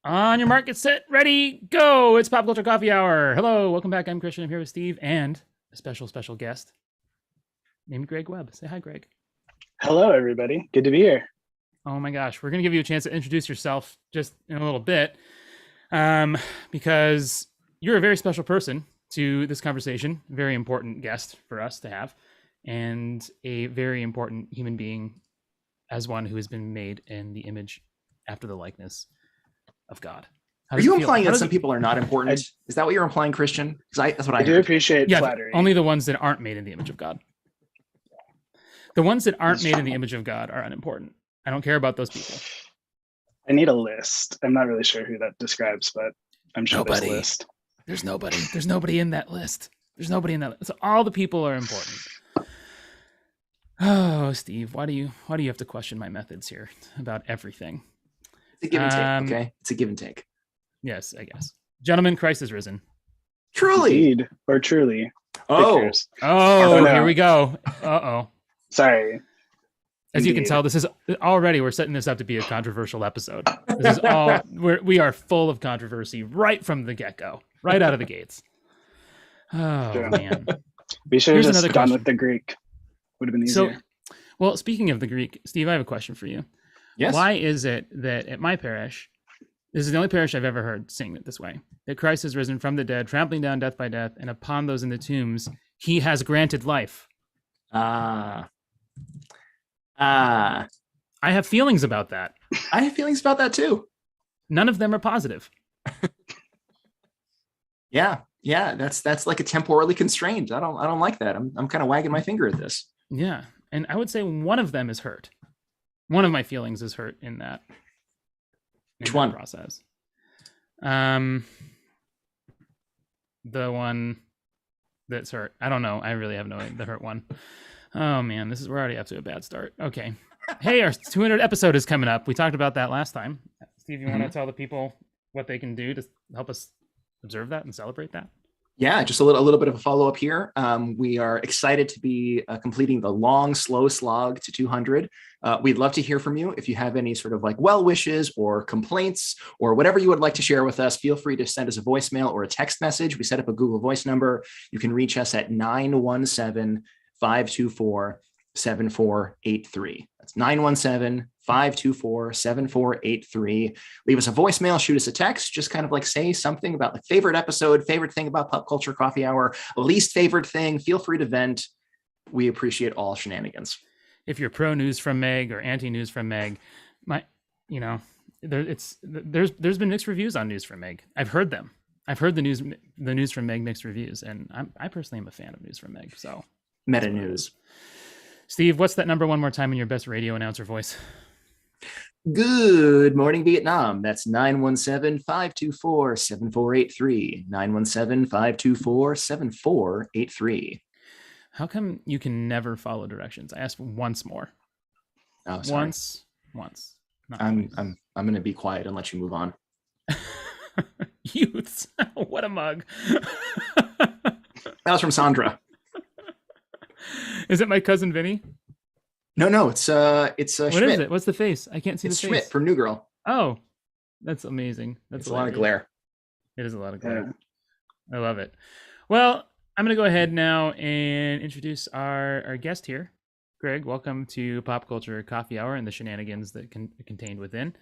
On your mark, get set, ready, go! It's Pop Culture Coffee Hour. Hello, welcome back. I'm Christian. I'm here with Steve and a special guest named Gregg Webb. Say hi, Greg. Hello, everybody. Good to be here. Oh my gosh, we're going to give you a chance to introduce yourself just in a little bit because you're a very special person to this conversation, very important guest for us to have, and a very important human being as one who has been made in the image after the likeness of God. Are you implying that some people are not important? Is that what you're implying, Christian? That's what I do appreciate flattery. Only the ones that aren't made in the image of God. The ones that aren't made in the image of God are unimportant. I don't care about those people. I need a list. I'm not really sure who that describes, but I'm sure there's a list. There's nobody. There's nobody in that list. There's nobody in that list. So all the people are important. Oh, Steve, why do you have to question my methods here about everything? It's a give and take, okay? It's a give and take. Yes, I guess. Gentlemen, Christ is risen. Truly. Indeed, or truly. Oh, here we go. Uh-oh. Sorry. As you can tell, this is already, we're setting this up to be a controversial episode. This is all, we are full of controversy right from the get-go, right out of the gates. Oh, sure. Man. We should have just gone with the Greek. Would have been easier. So, well, speaking of the Greek, Steve, I have a question for you. Yes. Why is it that at my parish, this is the only parish I've ever heard sing it this way, that Christ has risen from the dead, trampling down death by death, and upon those in the tombs, he has granted life? I have feelings about that. I have feelings about that too. None of them are positive. Yeah, that's like a temporally constrained. I don't like that. I'm kind of wagging my finger at this. Yeah, and I would say one of them is hurt. One of my feelings is hurt in that. Which one? Process. The one that's hurt. I don't know. I really have no idea. The hurt one. Oh man, we're already up to a bad start. Okay. Hey, our 200 episode is coming up. We talked about that last time. Steve, you want to tell the people what they can do to help us observe that and celebrate that? Yeah, just a little bit of a follow-up here. We are excited to be completing the long, slow slog to 200. We'd love to hear from you. If you have any sort of like well wishes or complaints or whatever you would like to share with us, feel free to send us a voicemail or a text message. We set up a Google Voice number. You can reach us at 917-524-7483. That's 917-524-7483. Leave us a voicemail, shoot us a text, just kind of like say something about the favorite episode, favorite thing about Pop Culture Coffee Hour, least favorite thing. Feel free to vent. We appreciate all shenanigans. If you're pro news from Meg or anti news from Meg, there's been mixed reviews on news from Meg. I've heard them. I've heard the news from Meg mixed reviews, and I personally am a fan of news from Meg. So meta news. Steve, what's that number one more time in your best radio announcer voice? Good morning, Vietnam. That's 917-524-7483. 917-524-7483. How come you can never follow directions? I asked once more. Oh, sorry. Once. I'm going to be quiet and let you move on. Youths. What a mug. That was from Sandra. Is it my cousin Vinny? No, it's what Schmidt. Is it? What's the face? I can't see the face. Schmidt from New Girl. Oh, that's amazing. That's a lot of glare. It is a lot of glare. Yeah. I love it. Well, I'm going to go ahead now and introduce our guest here. Greg, welcome to Pop Culture Coffee Hour and the shenanigans that contained within.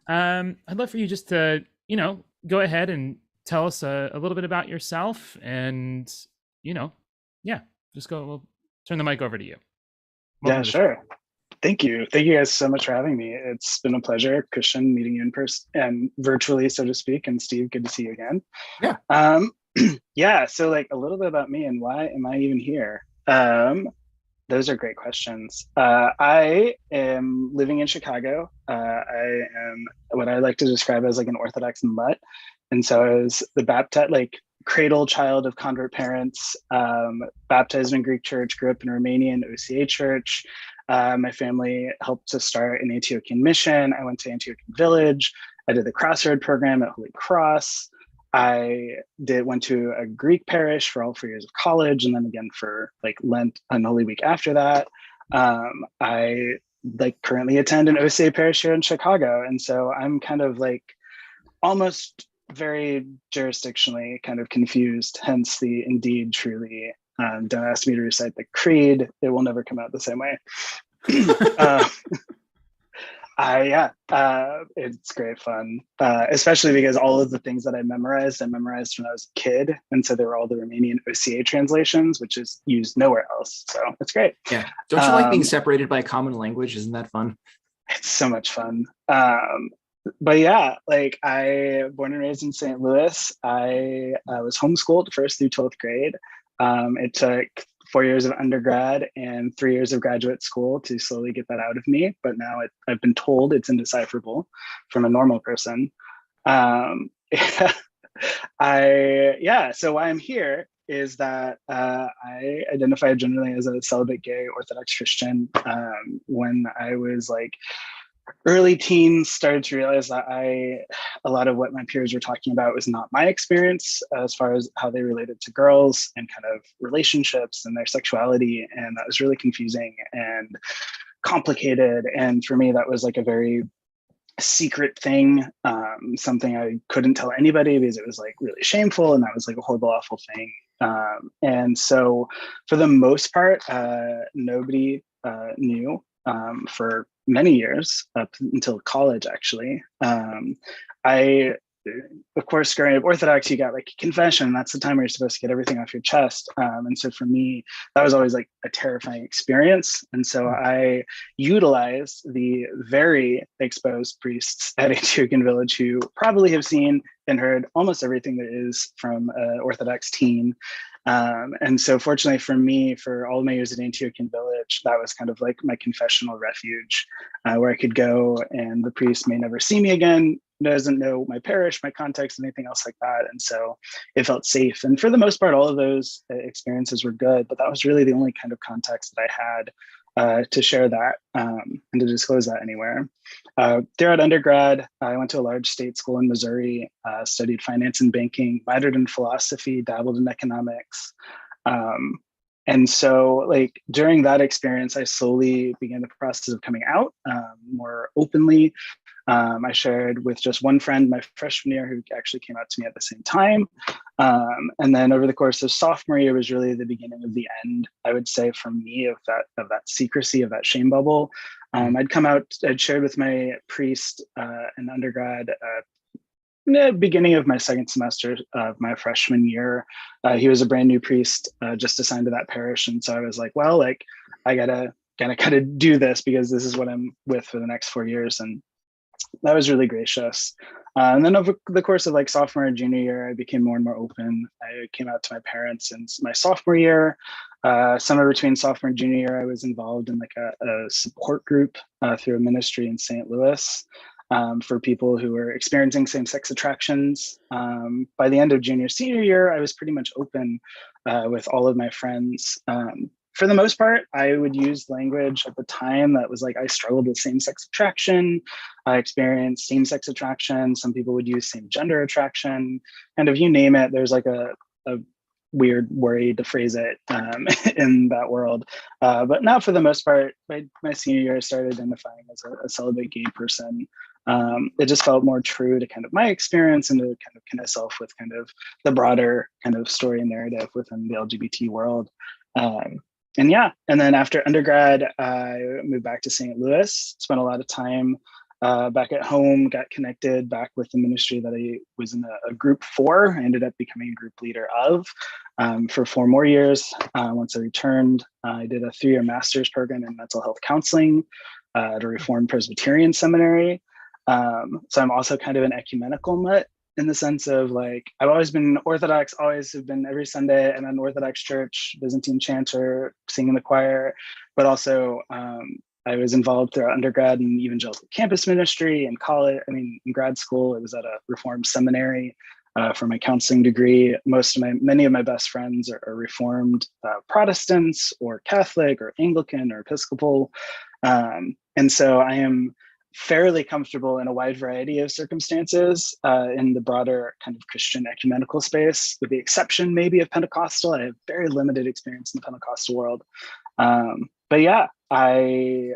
I'd love for you just to, go ahead and tell us a little bit about yourself and, just go. We'll turn the mic over to you. Welcome to sure. Thank you. Thank you guys so much for having me. It's been a pleasure, Christian, meeting you in person and virtually, so to speak. And Steve, good to see you again. Yeah. Yeah. So like a little bit about me and why am I even here? Those are great questions. I am living in Chicago. I am what I like to describe as like an Orthodox mutt. And so I was the cradle child of convert parents, baptized in Greek church, grew up in a Romanian OCA church. My family helped to start an Antiochian mission. I went to Antiochian Village. I did the Crossroad program at Holy Cross. I went to a Greek parish for all 4 years of college, and then again for like Lent and Holy Week after that. I currently attend an OCA parish here in Chicago, and so I'm kind of like almost very jurisdictionally kind of confused, hence the indeed, truly, don't ask me to recite the creed, it will never come out the same way. It's great fun, especially because all of the things that I memorized when I was a kid. And so they were all the Romanian OCA translations, which is used nowhere else. So it's great. Yeah. Don't you like being separated by a common language? Isn't that fun? It's so much fun. But yeah, like born and raised in St. Louis. I was homeschooled first through 12th grade. It took 4 years of undergrad and 3 years of graduate school to slowly get that out of me. But now I've been told it's indecipherable from a normal person. So why I'm here is that I identify generally as a celibate gay Orthodox Christian. When I was like early teens, started to realize that a lot of what my peers were talking about was not my experience as far as how they related to girls and kind of relationships and their sexuality. And that was really confusing and complicated. And for me, that was like a very secret thing, something I couldn't tell anybody because it was like really shameful and that was like a horrible, awful thing. And so for the most part, nobody knew for many years up until college, actually. Of course, growing up Orthodox, you got like confession. That's the time where you're supposed to get everything off your chest. And so for me, that was always like a terrifying experience. And so I utilized the very exposed priests at Antiochian Village who probably have seen and heard almost everything there is from an Orthodox teen. And so fortunately for me, for all of my years at Antiochian Village, that was kind of like my confessional refuge, where I could go and the priest may never see me again, doesn't know my parish, my context, anything else like that. And so it felt safe. And for the most part, all of those experiences were good, but that was really the only kind of context that I had to share that and to disclose that anywhere. Throughout undergrad, I went to a large state school in Missouri, studied finance and banking, minored in philosophy, dabbled in economics. And so like during that experience, I slowly began the process of coming out more openly. I shared with just one friend my freshman year who actually came out to me at the same time. And then over the course of sophomore year was really the beginning of the end, I would say, for me of that secrecy, of that shame bubble. I'd shared with my priest in undergrad in the beginning of my second semester of my freshman year. He was a brand new priest, just assigned to that parish. And so I was like, well, like I gotta do this because this is what I'm with for the next 4 years. And that was really gracious. And then over the course of like sophomore and junior year, I became more and more open. I came out to my parents in my sophomore year. Somewhere between sophomore and junior year, I was involved in like a support group through a ministry in St. Louis for people who were experiencing same-sex attractions. By the end of junior, senior year, I was pretty much open with all of my friends. For the most part, I would use language at the time that was like, I struggled with same-sex attraction. I experienced same-sex attraction. Some people would use same gender attraction. And if you name it, there's like a weird way to phrase it in that world. But now for the most part, my senior year, I started identifying as a celibate gay person. It just felt more true to kind of my experience and to kind of connect myself with kind of the broader kind of story and narrative within the LGBT world. And then after undergrad, I moved back to St. Louis, spent a lot of time back at home, got connected back with the ministry that I was in a group for. I ended up becoming a group leader of for 4 more years. Once I returned, I did a 3-year master's program in mental health counseling at a Reformed Presbyterian seminary. So I'm also kind of an ecumenical mutt, in the sense of like, I've always been Orthodox, always have been every Sunday in an Orthodox church, Byzantine chanter, singing in the choir, but also I was involved throughout undergrad in evangelical campus ministry and college. In grad school, I was at a Reformed seminary for my counseling degree. Many of my best friends are Reformed Protestants or Catholic or Anglican or Episcopal. And so I am fairly comfortable in a wide variety of circumstances in the broader kind of Christian ecumenical space, with the exception maybe of Pentecostal. I have very limited experience in the Pentecostal world. But yeah, I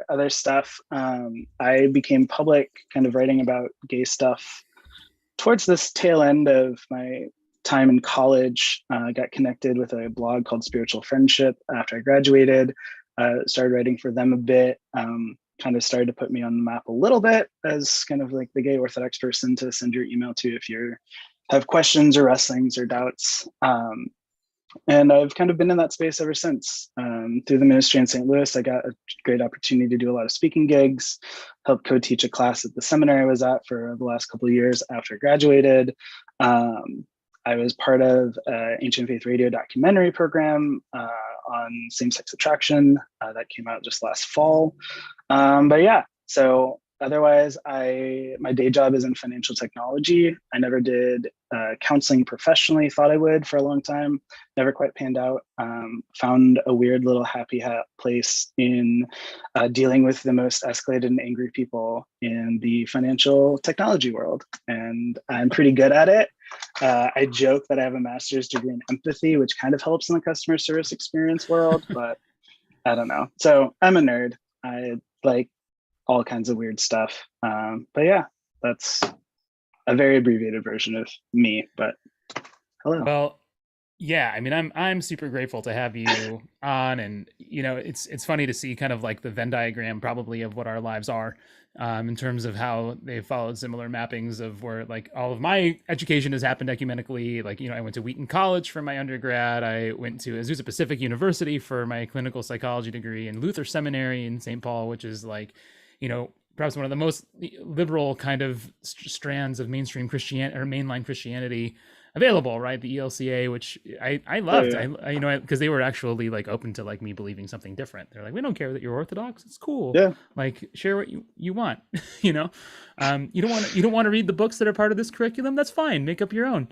became public kind of writing about gay stuff towards this tail end of my time in college, I got connected with a blog called Spiritual Friendship after I graduated. Started writing for them a bit. Kind of started to put me on the map a little bit as kind of like the gay Orthodox person to send your email to if you have questions or wrestlings or doubts. And I've kind of been in that space ever since. Through the ministry in St. Louis, I got a great opportunity to do a lot of speaking gigs, helped co-teach a class at the seminary I was at for the last couple of years after I graduated. I was part of an Ancient Faith Radio documentary program on same-sex attraction that came out just last fall. But yeah, so otherwise, my day job is in financial technology. I never did counseling professionally, thought I would for a long time, never quite panned out. Found a weird little happy place in dealing with the most escalated and angry people in the financial technology world. And I'm pretty good at it. I joke that I have a master's degree in empathy, which kind of helps in the customer service experience world, but I don't know. So I'm a nerd. I like all kinds of weird stuff. But yeah, that's a very abbreviated version of me, but hello. Well, yeah, I mean, I'm super grateful to have you on, and you know, it's funny to see kind of like the Venn diagram probably of what our lives are, in terms of how they've followed similar mappings of where like all of my education has happened ecumenically. Like, you know, I went to Wheaton College for my undergrad. I went to Azusa Pacific University for my clinical psychology degree, and Luther Seminary in St. Paul, which is like, you know, perhaps one of the most liberal kind of strands of mainstream Christianity or mainline Christianity available, right? The ELCA, which I loved. Oh, yeah. I you know, because they were actually like open to like me believing something different. They're like, we don't care that you're Orthodox. It's cool. Yeah. Like, share what you want. You know, you don't want to read the books that are part of this curriculum. That's fine. Make up your own.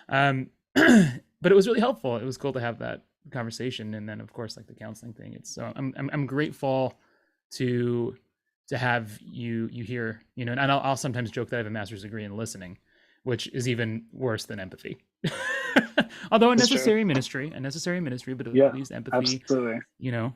But it was really helpful. It was cool to have that conversation, and then of course like the counseling thing. It's so I'm grateful to have you here. You know, and I'll sometimes joke that I have a master's degree in listening, which is even worse than empathy. Although a necessary ministry, but at least empathy, absolutely, you know,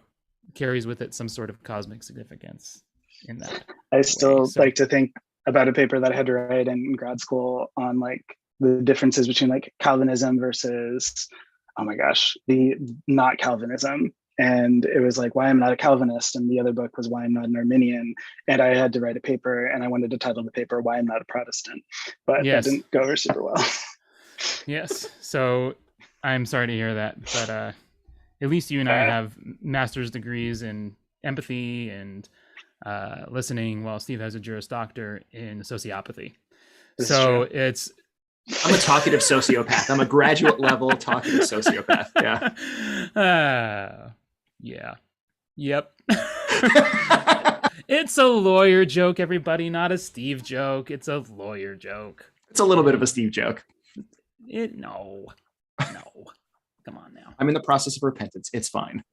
carries with it some sort of cosmic significance in that. I still like to think about a paper that I had to write in grad school on like the differences between like Calvinism versus, oh my gosh, the not Calvinism. And it was like, why I'm not a Calvinist. And the other book was why I'm not an Arminian. And I had to write a paper, and I wanted to title the paper why I'm not a Protestant, but that didn't go over super well. Yes. So I'm sorry to hear that, but at least you and I have master's degrees in empathy and listening, while Steve has a Juris Doctor in sociopathy. So it's... I'm a talkative sociopath. I'm a graduate level talkative sociopath. Yeah. Yeah. Yep. It's a lawyer joke, everybody, not a Steve joke. It's a lawyer joke. It's a little bit of a Steve joke. No. Come on now. I'm in the process of repentance. It's fine.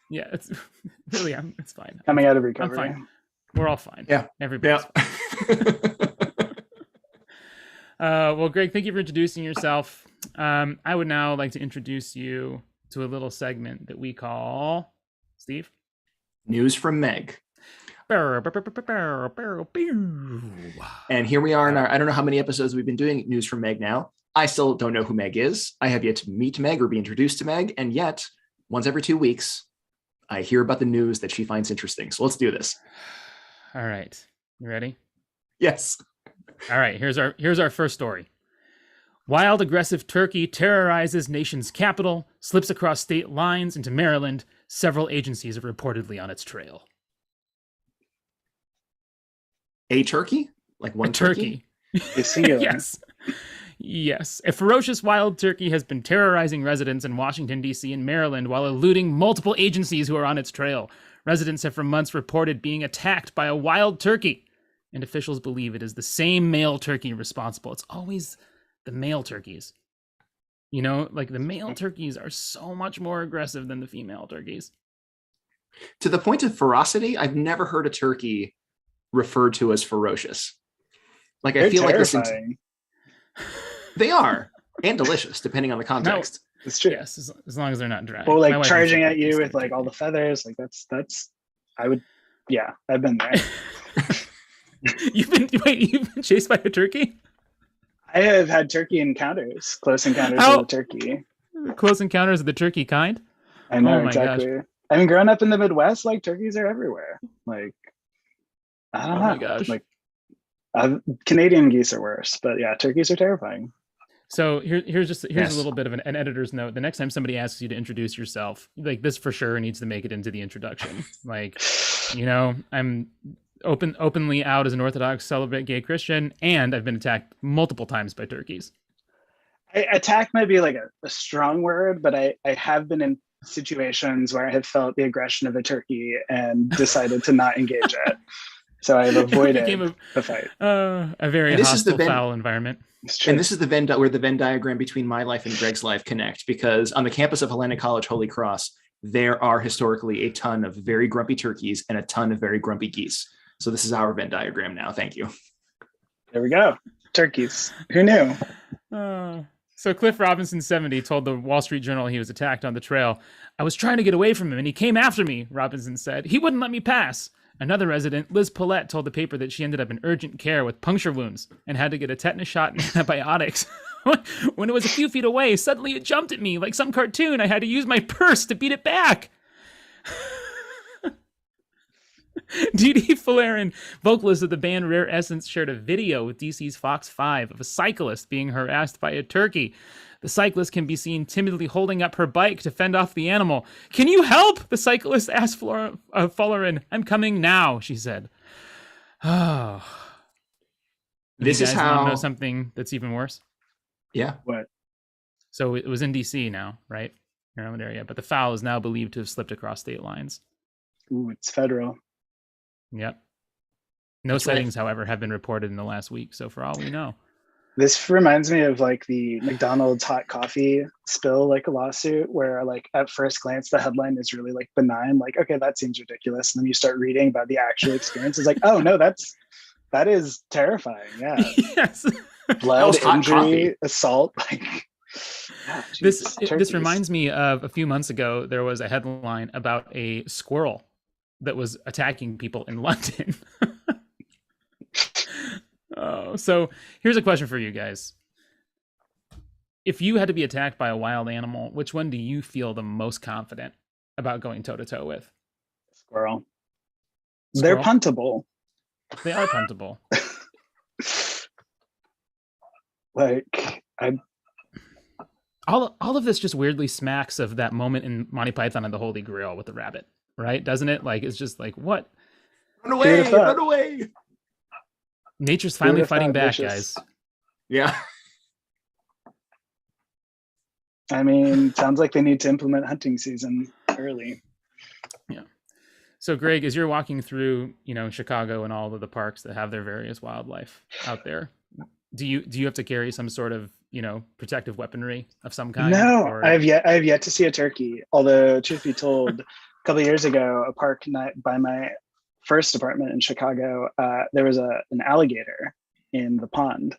Yeah, it's really, it's fine. Coming out of recovery. I'm fine. We're all fine. Yeah. Everybody's fine. Well, Greg, thank you for introducing yourself. I would now like to introduce you to a little segment that we call, Steve? News from Meg. And here we are in our, I don't know how many episodes we've been doing News from Meg now. I still don't know who Meg is. I have yet to meet Meg or be introduced to Meg. And yet, once every 2 weeks, I hear about the news that she finds interesting. So let's do this. All right. You ready? Yes. All right. Here's our first story. Wild, aggressive turkey terrorizes nation's capital, slips across state lines into Maryland. Several agencies are reportedly on its trail. A turkey? Like one turkey? Yes. Yes. A ferocious wild turkey has been terrorizing residents in Washington, D.C. and Maryland while eluding multiple agencies who are on its trail. Residents have for months reported being attacked by a wild turkey, and officials believe it is the same male turkey responsible. It's always the male turkeys. You know, like the male turkeys are so much more aggressive than the female turkeys. To the point of ferocity, I've never heard a turkey referred to as ferocious. Like I feel terrifying. Like they are, and delicious depending on the context. No, it's true. Yes, as long as they're not dry. Well, like charging at you with like all the feathers, like that's I've been there. You've been chased by a turkey? I have had turkey encounters, close encounters How with a turkey. close encounters of the turkey kind? I know Oh my gosh. exactly. I mean, growing up in the Midwest, like turkeys are everywhere. Like, I don't Oh know. my gosh. Like, Canadian geese are worse, but yeah, turkeys are terrifying. So here's a Yes. little bit of an editor's note. The next time somebody asks you to introduce yourself, like this for sure needs to make it into the introduction. Like, I'm openly out as an Orthodox celibate gay Christian, and I've been attacked multiple times by turkeys. Attack might be like a strong word, but I have been in situations where I have felt the aggression of a turkey and decided to not engage it. So I've avoided the fight. A very hostile, foul environment. And this is where the Venn diagram between my life and Gregg's life connect, because on the campus of Hellenic College Holy Cross, there are historically a ton of very grumpy turkeys and a ton of very grumpy geese. So this is our Venn diagram now. Thank you. There we go. Turkeys. Who knew? So Cliff Robinson 70 told the Wall Street Journal he was attacked on the trail. I was trying to get away from him and he came after me, Robinson said. He wouldn't let me pass. Another resident, Liz Paulette, told the paper that she ended up in urgent care with puncture wounds and had to get a tetanus shot and antibiotics. When it was a few feet away, suddenly it jumped at me like some cartoon. I had to use my purse to beat it back. Dee Folarin, vocalist of the band Rare Essence, shared a video with DC's Fox 5 of a cyclist being harassed by a turkey. The cyclist can be seen timidly holding up her bike to fend off the animal. Can you help? The cyclist asked Folarin. I'm coming now, she said. Oh. This is how... want to know something that's even worse? Yeah. What? So it was in DC now, right? Maryland area. But the fowl is now believed to have slipped across state lines. Ooh, it's federal. Yep. No sightings, however, have been reported in the last week. So for all we know. This reminds me of like the McDonald's hot coffee spill, like a lawsuit where like at first glance, the headline is really like benign. Like, okay, that seems ridiculous. And then you start reading about the actual experience. It's like, oh no, that is terrifying. Yeah. Yes. Blood, injury, assault. Like, yeah, this reminds me of a few months ago, there was a headline about a squirrel that was attacking people in London. Oh, so here's a question for you guys. If you had to be attacked by a wild animal, which one do you feel the most confident about going toe-to-toe with? Squirrel. They're puntable. They are puntable. Like, all of this just weirdly smacks of that moment in Monty Python and the Holy Grail with the rabbit, right? Doesn't it? Like, it's just like, what? Run away! Run away! Nature's finally fighting back, guys. Yeah. I mean, sounds like they need to implement hunting season early. Yeah. So, Gregg, as you're walking through, Chicago and all of the parks that have their various wildlife out there, do you have to carry some sort of, protective weaponry of some kind? No, or... I have yet to see a turkey. Although, truth be told, a couple of years ago, a park by my first apartment in Chicago, there was an alligator in the pond.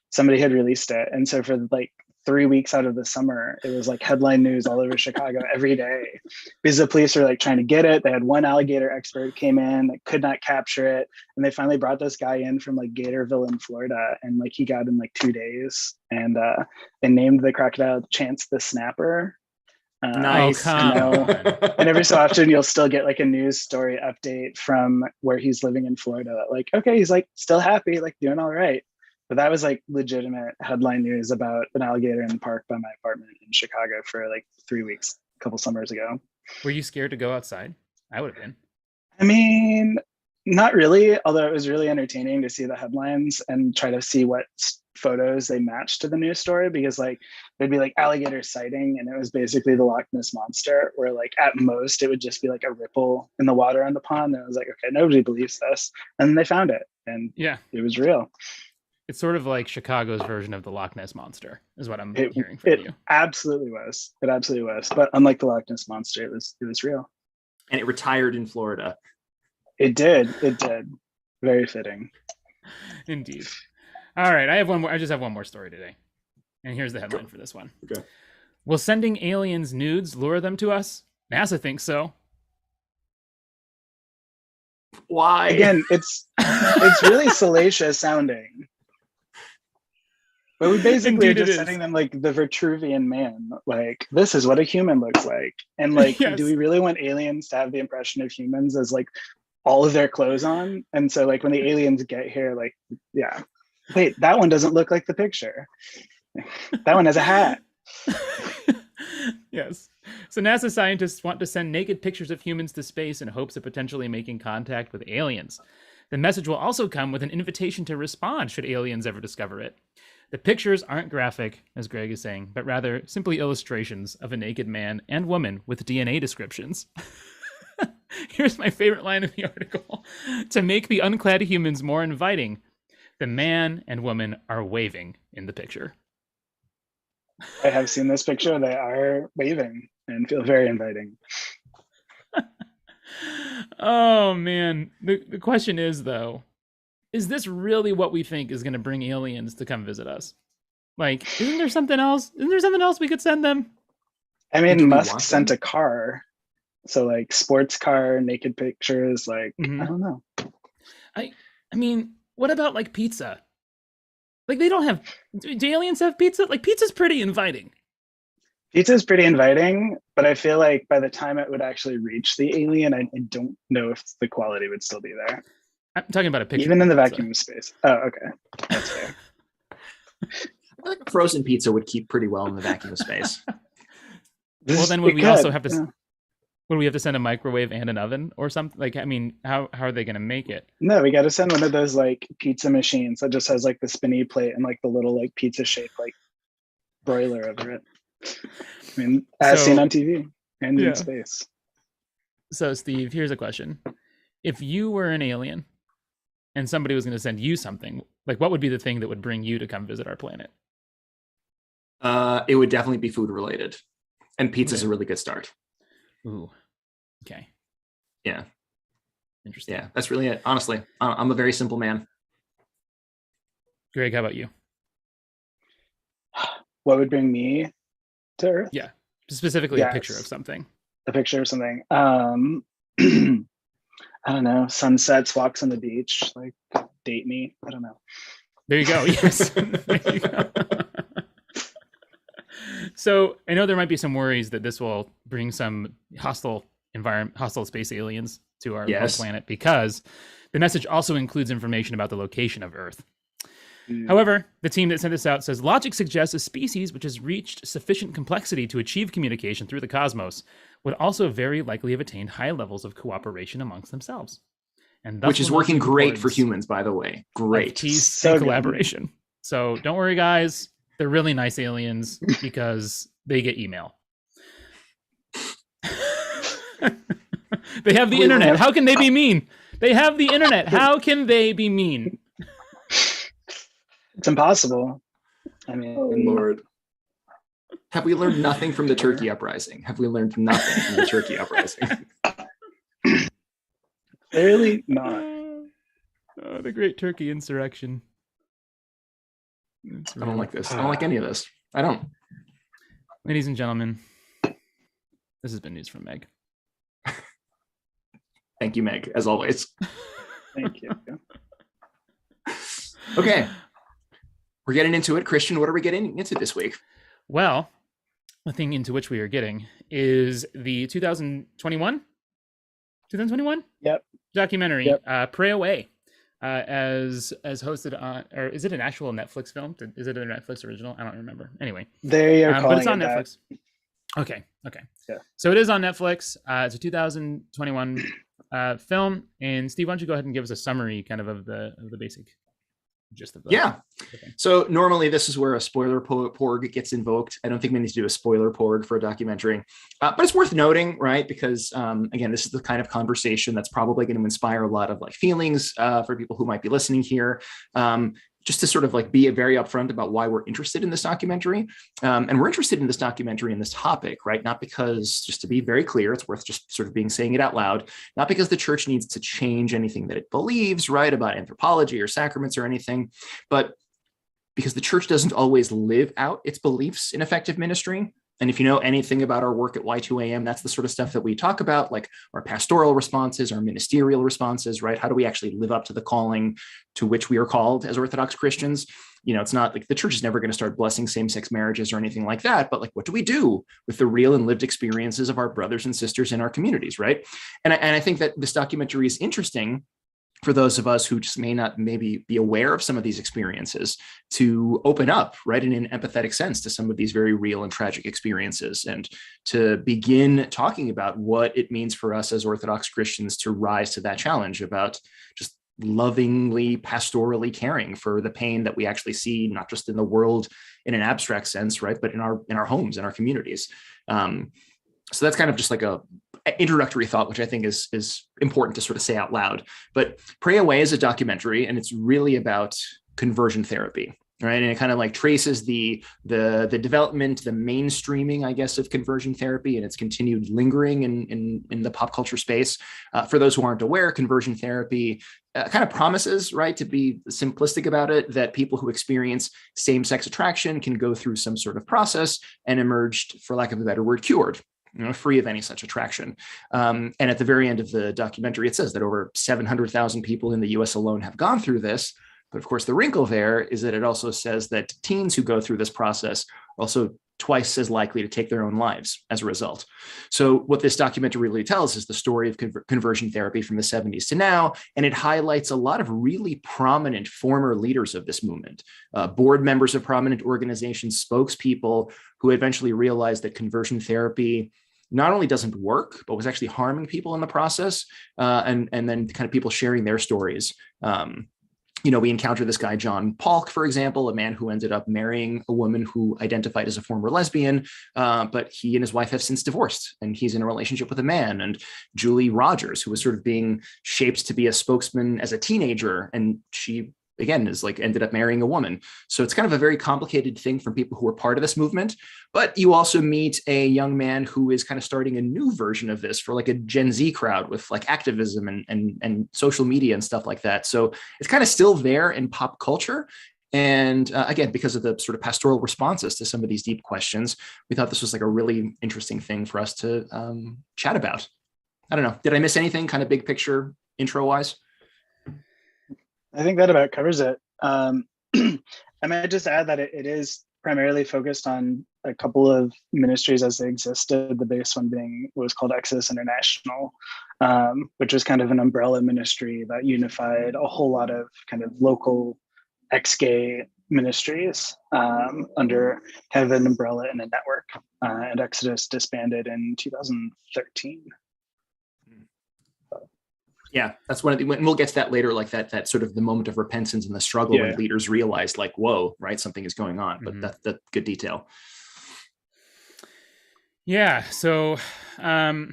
Somebody had released it, and so for like 3 weeks out of the summer, it was like headline news all over Chicago every day because the police were like trying to get it. They had one alligator expert came in that could not capture it, and they finally brought this guy in from like Gatorville in Florida, and like he got in like 2 days, and they named the crocodile Chance the Snapper. Nice. And every so often you'll still get like a news story update from where he's living in Florida. Like, okay, he's like still happy, like doing all right. But that was like legitimate headline news about an alligator in the park by my apartment in Chicago for like 3 weeks, a couple summers ago. Were you scared to go outside? I would have been. I mean, not really, although it was really entertaining to see the headlines and try to see what photos they matched to the news story, because like there'd be like alligator sighting and it was basically the Loch Ness monster, where like at most it would just be like a ripple in the water on the pond, and I was like, okay, nobody believes this, and then they found it, and yeah, it was real. It's sort of like Chicago's version of the Loch Ness monster is what I'm hearing from you. It absolutely was, but unlike the Loch Ness monster, it was real, and it retired in Florida. It did very fitting. Indeed. All right, I just have one more story today. And here's the headline for this one. Okay. Will sending aliens nudes lure them to us? NASA thinks so. Why? Again, it's really salacious sounding. But we basically Indeed are it just is. sending them like the Vitruvian man. Like, this is what a human looks like. And like, Yes. do we really want aliens to have the impression of humans as like all of their clothes on? And so like when the aliens get here, like, yeah, wait, that one doesn't look like the picture. That one has a hat. Yes. So NASA scientists want to send naked pictures of humans to space in hopes of potentially making contact with aliens. The message will also come with an invitation to respond should aliens ever discover it. The pictures aren't graphic, as Gregg is saying, but rather simply illustrations of a naked man and woman with DNA descriptions. Here's my favorite line of the article. To make the unclad humans more inviting, the man and woman are waving in the picture. I have seen this picture. They are waving and feel very inviting. Oh, man. The question is, though, is this really what we think is going to bring aliens to come visit us? Like, isn't there something else? Isn't there something else we could send them? I mean, Musk sent a car. So like sports car, naked pictures, like, I don't know. I mean, what about like pizza? Like they don't have, do aliens have pizza? Like pizza's pretty inviting. Pizza's pretty inviting, but I feel like by the time it would actually reach the alien, I don't know if the quality would still be there. I'm talking about a picture. Even in the vacuum space. Oh, okay. That's fair. I feel like a frozen pizza would keep pretty well in the vacuum space. Well, then would we also have to, would we have to send a microwave and an oven or something? Like, I mean, how are they going to make it? No, we got to send one of those like pizza machines that just has like the spinny plate and like the little like pizza shaped like broiler over it. I mean, as seen on TV and in space. So, Steve, here's a question. If you were an alien and somebody was going to send you something, like what would be the thing that would bring you to come visit our planet? It would definitely be food related. And pizza's a really good start. Ooh. Okay. Yeah. Interesting. Yeah, that's really it. Honestly, I'm a very simple man. Gregg, how about you? What would bring me to Earth? Yeah. Specifically a picture of something. A picture of something. I don't know. Sunsets, walks on the beach, like date me. I don't know. There you go. Yes. There you go. So I know there might be some worries that this will bring some hostile space aliens to our planet because the message also includes information about the location of Earth. However, the team that sent this out says logic suggests a species which has reached sufficient complexity to achieve communication through the cosmos would also very likely have attained high levels of cooperation amongst themselves. And which is working great for humans, by the way. Great. Peace and collaboration. So don't worry, guys. They're really nice aliens because they get email. They have the internet. How can they be mean? They have the internet. How can they be mean? It's impossible. I mean, oh, Lord. Have we learned nothing from the Turkey uprising? Have we learned nothing from the Turkey uprising? Clearly not. The Great Turkey Insurrection. I don't like this. I don't like any of this. I don't. Ladies and gentlemen, this has been News from Meg. Thank you, Meg, as always. Thank you. Okay. We're getting into it. Christian, what are we getting into this week? Well, the thing into which we are getting is the 2021 Yep. documentary, Pray Away, as hosted on, or is it an actual Netflix film? Is it a Netflix original? I don't remember. Anyway, they are but it's on Netflix. That. Okay. Yeah. So it is on Netflix. It's a 2021 film. And Steve, why don't you go ahead and give us a summary, kind of the basic gist of that? Yeah. So normally this is where a spoiler porg gets invoked. I don't think we need to do a spoiler porg for a documentary, but it's worth noting, right? Because again, this is the kind of conversation that's probably going to inspire a lot of like feelings for people who might be listening here. Just to sort of like be very upfront about why we're interested in this documentary. And we're interested in this documentary and this topic, right? Not because, just to be very clear, it's worth just sort of saying it out loud, not because the church needs to change anything that it believes, right, about anthropology or sacraments or anything, but because the church doesn't always live out its beliefs in effective ministry. And if you know anything about our work at Y2AM, that's the sort of stuff that we talk about, like our pastoral responses, our ministerial responses, right? How do we actually live up to the calling to which we are called as Orthodox Christians? It's not like the church is never going to start blessing same-sex marriages or anything like that, but like, what do we do with the real and lived experiences of our brothers and sisters in our communities, right? And I think that this documentary is interesting for those of us who just may not maybe be aware of some of these experiences, to open up, right, in an empathetic sense to some of these very real and tragic experiences, and to begin talking about what it means for us as Orthodox Christians to rise to that challenge about just lovingly, pastorally caring for the pain that we actually see, not just in the world in an abstract sense, right, but in our homes, in our communities. So that's kind of just like a introductory thought, which I think is important to sort of say out loud. But Pray Away is a documentary, and it's really about conversion therapy, right? And it kind of like traces the development, the mainstreaming, I guess, of conversion therapy and its continued lingering in the pop culture space. For those who aren't aware, conversion therapy kind of promises, right, to be simplistic about it, that people who experience same-sex attraction can go through some sort of process and emerged, for lack of a better word, cured, free of any such attraction. And at the very end of the documentary, it says that over 700,000 people in the US alone have gone through this. But of course, the wrinkle there is that it also says that teens who go through this process are also twice as likely to take their own lives as a result. So what this documentary really tells is the story of conversion therapy from the 70s to now, and it highlights a lot of really prominent former leaders of this movement, board members of prominent organizations, spokespeople who eventually realized that conversion therapy not only doesn't work, but was actually harming people in the process, and then kind of people sharing their stories. We encounter this guy, John Polk, for example, a man who ended up marrying a woman who identified as a former lesbian, but he and his wife have since divorced, and he's in a relationship with a man. And Julie Rogers, who was sort of being shaped to be a spokesman as a teenager, and she, again, is like ended up marrying a woman. So it's kind of a very complicated thing for people who are part of this movement. But you also meet a young man who is kind of starting a new version of this for like a Gen Z crowd with like activism and social media and stuff like that. So it's kind of still there in pop culture. And again, because of the sort of pastoral responses to some of these deep questions, we thought this was like a really interesting thing for us to chat about. I don't know. Did I miss anything kind of big picture intro wise? I think that about covers it. I might just add that it is primarily focused on a couple of ministries as they existed, the biggest one being what was called Exodus International, which was kind of an umbrella ministry that unified a whole lot of kind of local ex-gay ministries under kind of an umbrella and a network. And Exodus disbanded in 2013. Yeah, that's one of the, and we'll get to that later, like that sort of the moment of repentance and the struggle when leaders realized like, whoa, right, something is going on. But that's good detail. Yeah. So, I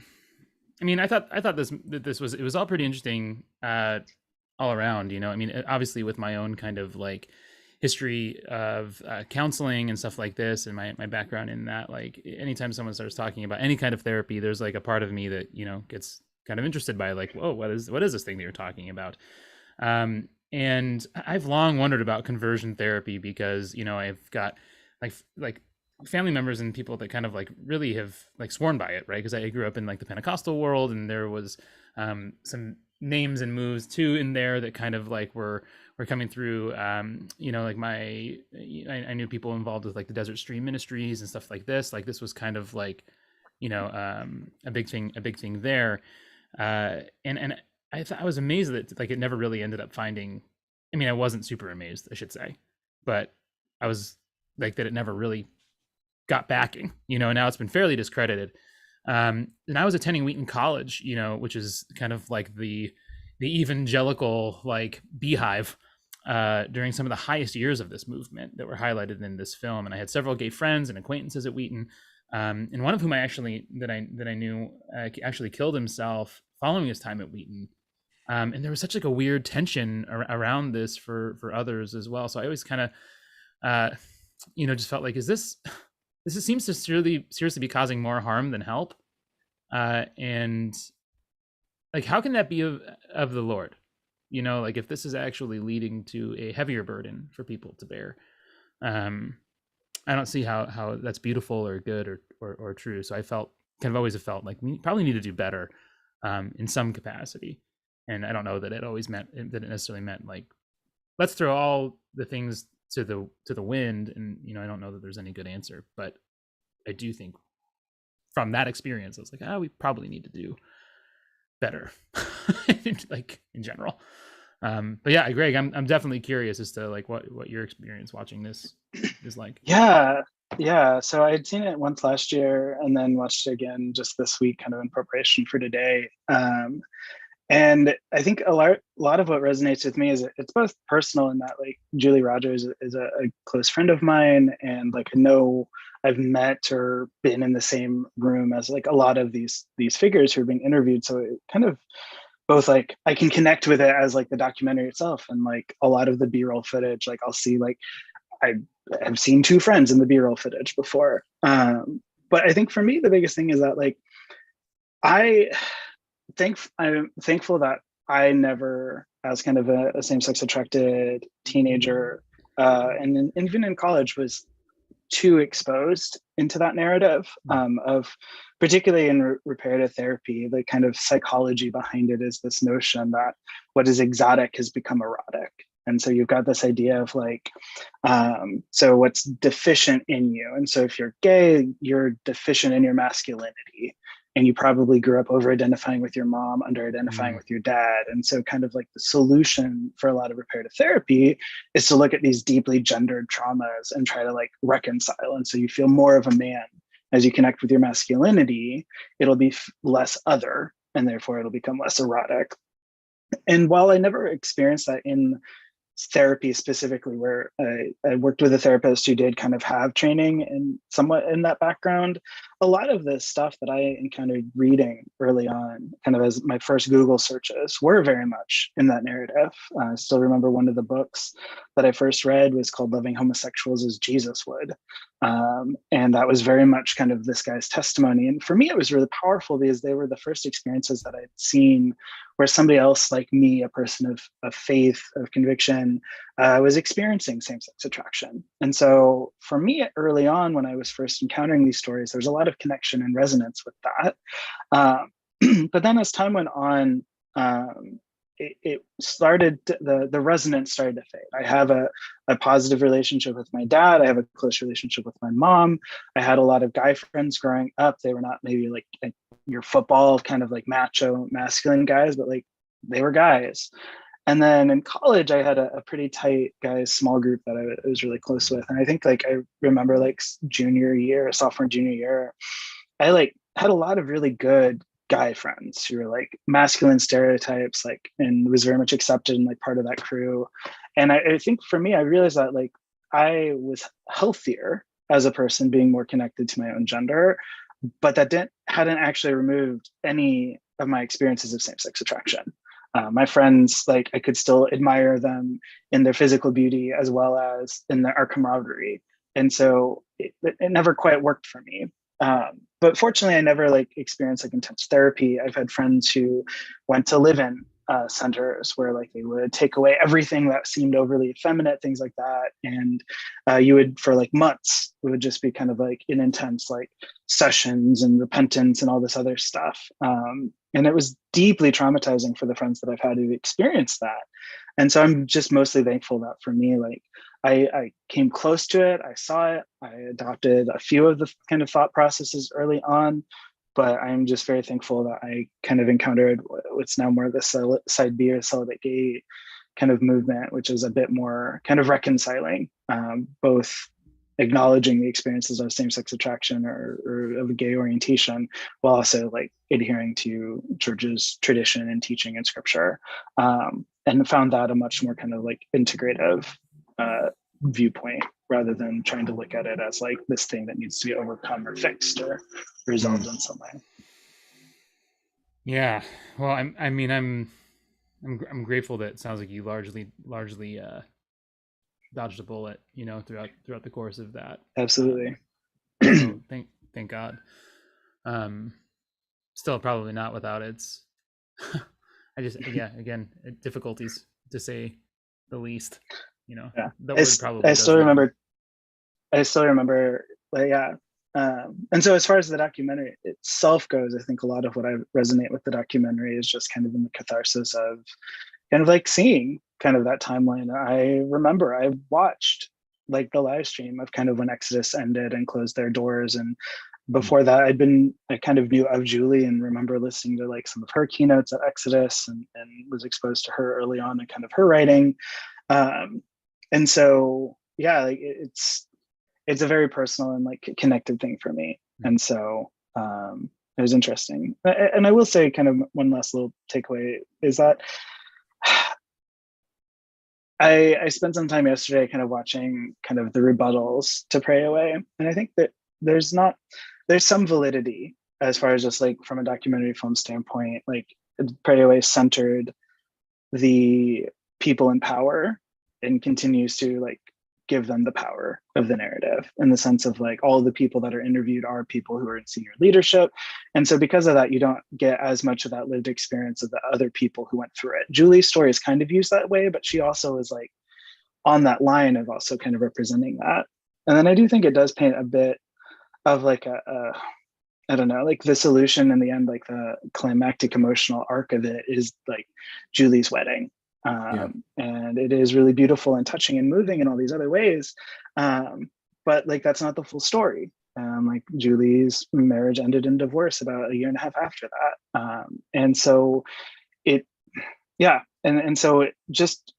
mean, I thought this was all pretty interesting all around, I mean, obviously with my own kind of like history of counseling and stuff like this, and my background in that, like anytime someone starts talking about any kind of therapy, there's like a part of me that, gets kind of interested by like, whoa, what is this thing that you're talking about? And I've long wondered about conversion therapy because, I've got like family members and people that kind of like really have like sworn by it, right? Because I grew up in like the Pentecostal world, and there was some names and moves too in there that kind of like were coming through. Like I knew people involved with like the Desert Stream Ministries and stuff like this. Like this was kind of like, a big thing there. And I was amazed that like it never really ended up finding. I mean, I wasn't super amazed, I should say, but I was like that it never really got backing. Now it's been fairly discredited. And I was attending Wheaton College, which is kind of like the evangelical like beehive during some of the highest years of this movement that were highlighted in this film. And I had several gay friends and acquaintances at Wheaton. And one of whom I knew actually killed himself following his time at Wheaton. And there was such like a weird tension around this for others as well. So I always kind of, just felt like, this seems to seriously be causing more harm than help. And like, how can that be of the Lord? Like if this is actually leading to a heavier burden for people to bear. I don't see how that's beautiful or good or true. So I felt kind of always have felt like we probably need to do better in some capacity. And I don't know that it always meant that it necessarily meant like let's throw all the things to the wind. And I don't know that there's any good answer, but I do think from that experience, I was like, we probably need to do better, like in general. But yeah, Greg, I'm definitely curious as to like what your experience watching this is like. Yeah. So I had seen it once last year and then watched it again just this week, kind of in preparation for today. And I think a lot of what resonates with me is it's both personal in that like Julie Rogers is a close friend of mine, and like I know I've met or been in the same room as like a lot of these figures who are being interviewed. So it kind of both like I can connect with it as like the documentary itself, and like a lot of the B-roll footage, like I'll see like I have seen two friends in the B-roll footage before. But I think for me the biggest thing is that like I'm thankful that I never, as kind of a same-sex attracted teenager, and even in college, was too exposed into that narrative of, particularly in reparative therapy, the kind of psychology behind it is this notion that what is exotic has become erotic. And so you've got this idea of like, so what's deficient in you. And so if you're gay, you're deficient in your masculinity. And you probably grew up over identifying with your mom, under identifying with your dad. And so kind of like the solution for a lot of reparative therapy is to look at these deeply gendered traumas and try to like reconcile. And so you feel more of a man as you connect with your masculinity, it'll be less other, and therefore it'll become less erotic. And while I never experienced that in therapy specifically, where I worked with a therapist who did kind of have training and somewhat in that background, a lot of the stuff that I encountered reading early on, kind of as my first Google searches, were very much in that narrative. I still remember one of the books that I first read was called Loving Homosexuals as Jesus Would. And that was very much kind of this guy's testimony. And for me, it was really powerful because they were the first experiences that I'd seen where somebody else like me, a person of faith, of conviction, was experiencing same-sex attraction. And so for me, early on, when I was first encountering these stories, there's a lot of connection and resonance with that. But then as time went on, it started, the resonance started to fade. I have a positive relationship with my dad. I have a close relationship with my mom. I had a lot of guy friends growing up. They were not maybe like your football kind of like macho masculine guys, but like they were guys. And then in college, I had a pretty tight guys small group that I was really close with. And I think like I remember like sophomore, junior year, I like had a lot of really good guy friends who were like masculine stereotypes, like, and was very much accepted and like part of that crew. And I think for me, I realized that like I was healthier as a person, being more connected to my own gender, but that hadn't actually removed any of my experiences of same-sex attraction. My friends, like I could still admire them in their physical beauty as well as in our camaraderie. And so it never quite worked for me. But fortunately, I never like experienced like intense therapy. I've had friends who went to live-in centers where like they would take away everything that seemed overly effeminate, things like that. And you would, for like months, it would just be kind of like an intense like sessions and repentance and all this other stuff. And it was deeply traumatizing for the friends that I've had who experienced that. And so I'm just mostly thankful that for me, like I came close to it. I saw it. I adopted a few of the kind of thought processes early on, but I'm just very thankful that I kind of encountered what's now more the side B or celibate gay kind of movement, which is a bit more kind of reconciling, both acknowledging the experiences of same-sex attraction or of a gay orientation, while also like adhering to church's tradition and teaching in scripture, and found that a much more kind of like integrative viewpoint, rather than trying to look at it as like this thing that needs to be overcome or fixed or resolved in some way. Yeah, well, I'm grateful that it sounds like you largely dodged a bullet, throughout the course of that. Absolutely. So thank God. Still probably not without its again, difficulties to say the least. Yeah. The word probably I still remember I still remember, like, yeah. And so as far as the documentary itself goes, I think a lot of what I resonate with the documentary is just kind of in the catharsis of kind of like seeing kind of that timeline. I remember I watched like the live stream of kind of when Exodus ended and closed their doors. And before that, I kind of knew of Julie and remember listening to like some of her keynotes at Exodus and was exposed to her early on and kind of her writing. And so, yeah, like it's a very personal and like connected thing for me. And so it was interesting. And I will say kind of one last little takeaway is that I spent some time yesterday kind of watching kind of the rebuttals to Pray Away. And I think that there's some validity as far as just like from a documentary film standpoint, like Pray Away centered the people in power and continues to like give them the power of the narrative in the sense of like all the people that are interviewed are people who are in senior leadership. And so because of that, you don't get as much of that lived experience of the other people who went through it. Julie's story is kind of used that way, but she also is like on that line of also kind of representing that. And then I do think it does paint a bit of like I don't know, like the solution in the end, like the climactic emotional arc of it is like Julie's wedding. And it is really beautiful and touching and moving in all these other ways. But like, that's not the full story. Like Julie's marriage ended in divorce about a year and a half after that. And so and so it just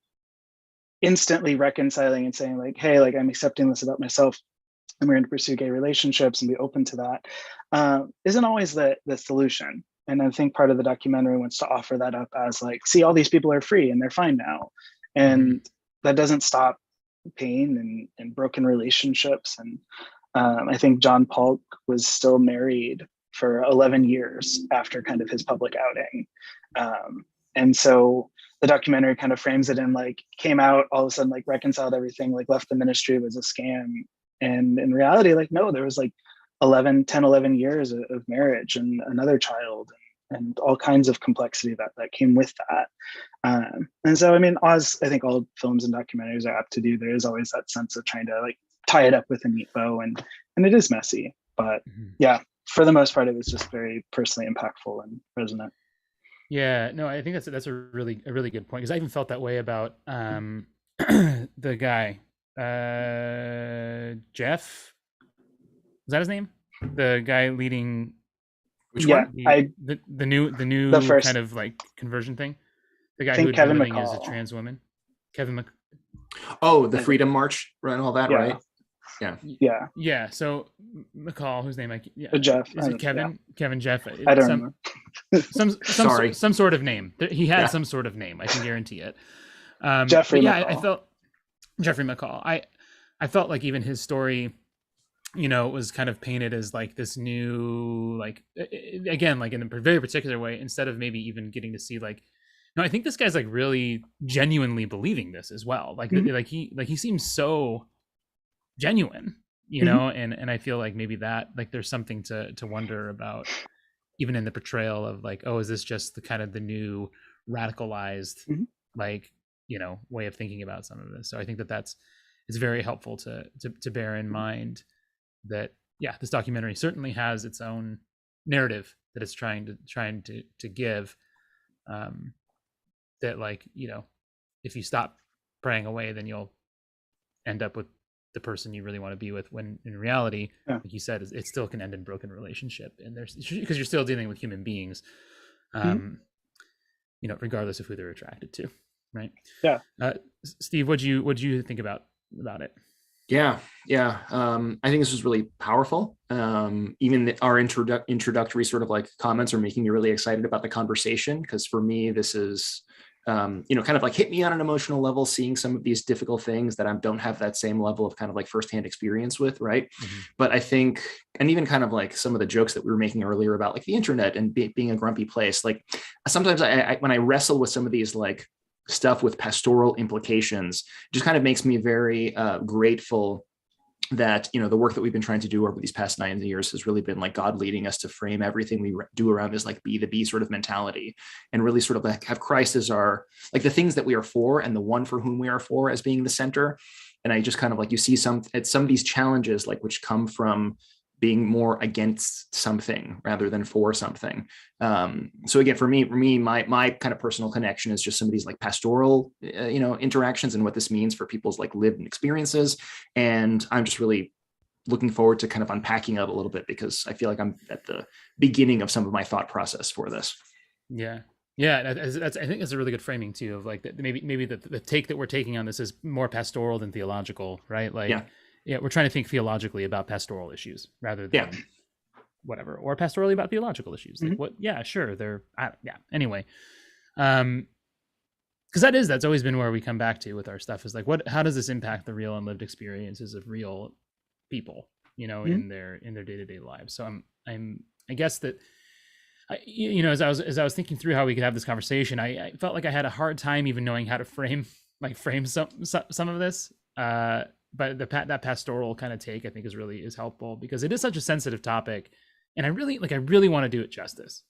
instantly reconciling and saying like, hey, like I'm accepting this about myself and we're going to pursue gay relationships and be open to that, isn't always the solution. And I think part of the documentary wants to offer that up as like, see, all these people are free and they're fine now. And that doesn't stop pain and broken relationships. And I think John Polk was still married for 11 years after kind of his public outing. And so the documentary kind of frames it in like, came out, all of a sudden like reconciled everything, like left the ministry, was a scam. And in reality, like, no, there was like 11 years of marriage and another child and all kinds of complexity that came with that. And so, I mean, as I think all films and documentaries are apt to do, there is always that sense of trying to like tie it up with a neat bow, and it is messy, but yeah, for the most part, it was just very personally impactful and resonant. Yeah, no, I think that's a really good point, because I even felt that way about the guy, Jeff, is that his name? The guy leading, which one? The new first, kind of like conversion thing. The guy who had been living as a trans woman. Oh, the Freedom March and all that, right? Yeah. So McCall, whose name Jeff. Is it Kevin? Yeah. Kevin Jeff. I don't know. Some sort of name. He had some sort of name. I can guarantee it. Jeffrey. Yeah, McCall. I felt Jeffrey McCall. I felt like even his story, you know, was kind of painted as like this new, like, again, like in a very particular way, instead of maybe even getting to see like, no, I think this guy's like really genuinely believing this as well. Like, like he seems so genuine, you know, and I feel like maybe that, like, there's something to wonder about, even in the portrayal of like, oh, is this just the kind of the new radicalized, like, you know, way of thinking about some of this. So I think it's very helpful to bear in mind that, yeah, this documentary certainly has its own narrative that it's trying to give, that, like, you know, if you stop praying away, then you'll end up with the person you really want to be with, when in reality, like you said, it still can end in broken relationship, and there's, because you're still dealing with human beings, you know, regardless of who they're attracted to, right? Yeah. Steve, what'd you think about it? Yeah. I think this was really powerful. Even our introductory sort of like comments are making me really excited about the conversation, because for me, this is, you know, kind of like hit me on an emotional level, seeing some of these difficult things that I don't have that same level of kind of like firsthand experience with, right? But I think, and even kind of like some of the jokes that we were making earlier about like the internet and being a grumpy place, like sometimes I when I wrestle with some of these like stuff with pastoral implications, just kind of makes me very grateful that, you know, the work that we've been trying to do over these past 9 years has really been like God leading us to frame everything we do around this like be the bee sort of mentality, and really sort of like have Christ as our, like the things that we are for and the one for whom we are for as being the center. And I just kind of like, you see some of these challenges, like which come from being more against something rather than for something. So again, for me, my kind of personal connection is just some of these like pastoral, interactions and what this means for people's like lived experiences. And I'm just really looking forward to kind of unpacking it a little bit, because I feel like I'm at the beginning of some of my thought process for this. Yeah. Yeah, I think that's a really good framing too, of like that maybe the take that we're taking on this is more pastoral than theological, right? Like, yeah, we're trying to think theologically about pastoral issues rather than whatever, or pastorally about theological issues. Like what? Yeah, sure. Anyway, because that's always been where we come back to with our stuff, is like, how does this impact the real and lived experiences of real people, in their day-to-day lives? So I guess that, as I was thinking through how we could have this conversation, I felt like I had a hard time even knowing how to frame some of this. But that pastoral kind of take, I think, is helpful, because it is such a sensitive topic, and I really want to do it justice.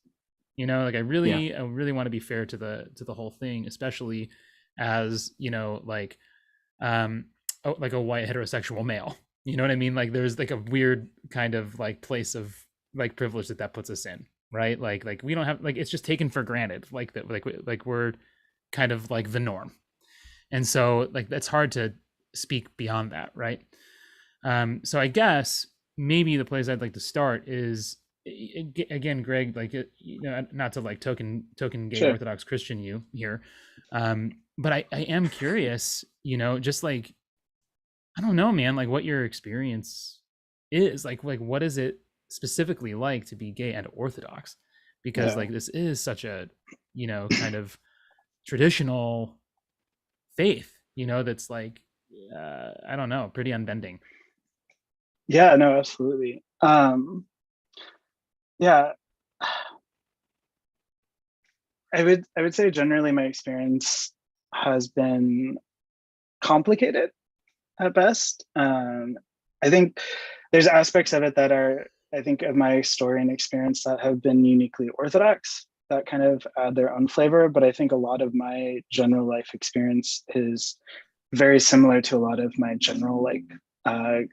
I really want to be fair to the whole thing, especially as like a white heterosexual male. You know what I mean? Like there's like a weird kind of like place of like privilege that puts us in, right? Like we don't have, like, it's just taken for granted, like that, like we're kind of like the norm, and so like that's hard to speak beyond that, right? So I guess maybe the place I'd like to start is, again, Gregg, like, not to like token gay Orthodox Christian you here, but I am curious, just like, I don't know, man, like what your experience is like what is it specifically like to be gay and Orthodox? Because like this is such a kind of traditional faith, that's like, I don't know, pretty unbending. Yeah, no, absolutely. Yeah, I would say generally my experience has been complicated at best. I think there's aspects of it that are, I think, of my story and experience that have been uniquely Orthodox, that kind of add their own flavor. But I think a lot of my general life experience is very similar to a lot of my general, like,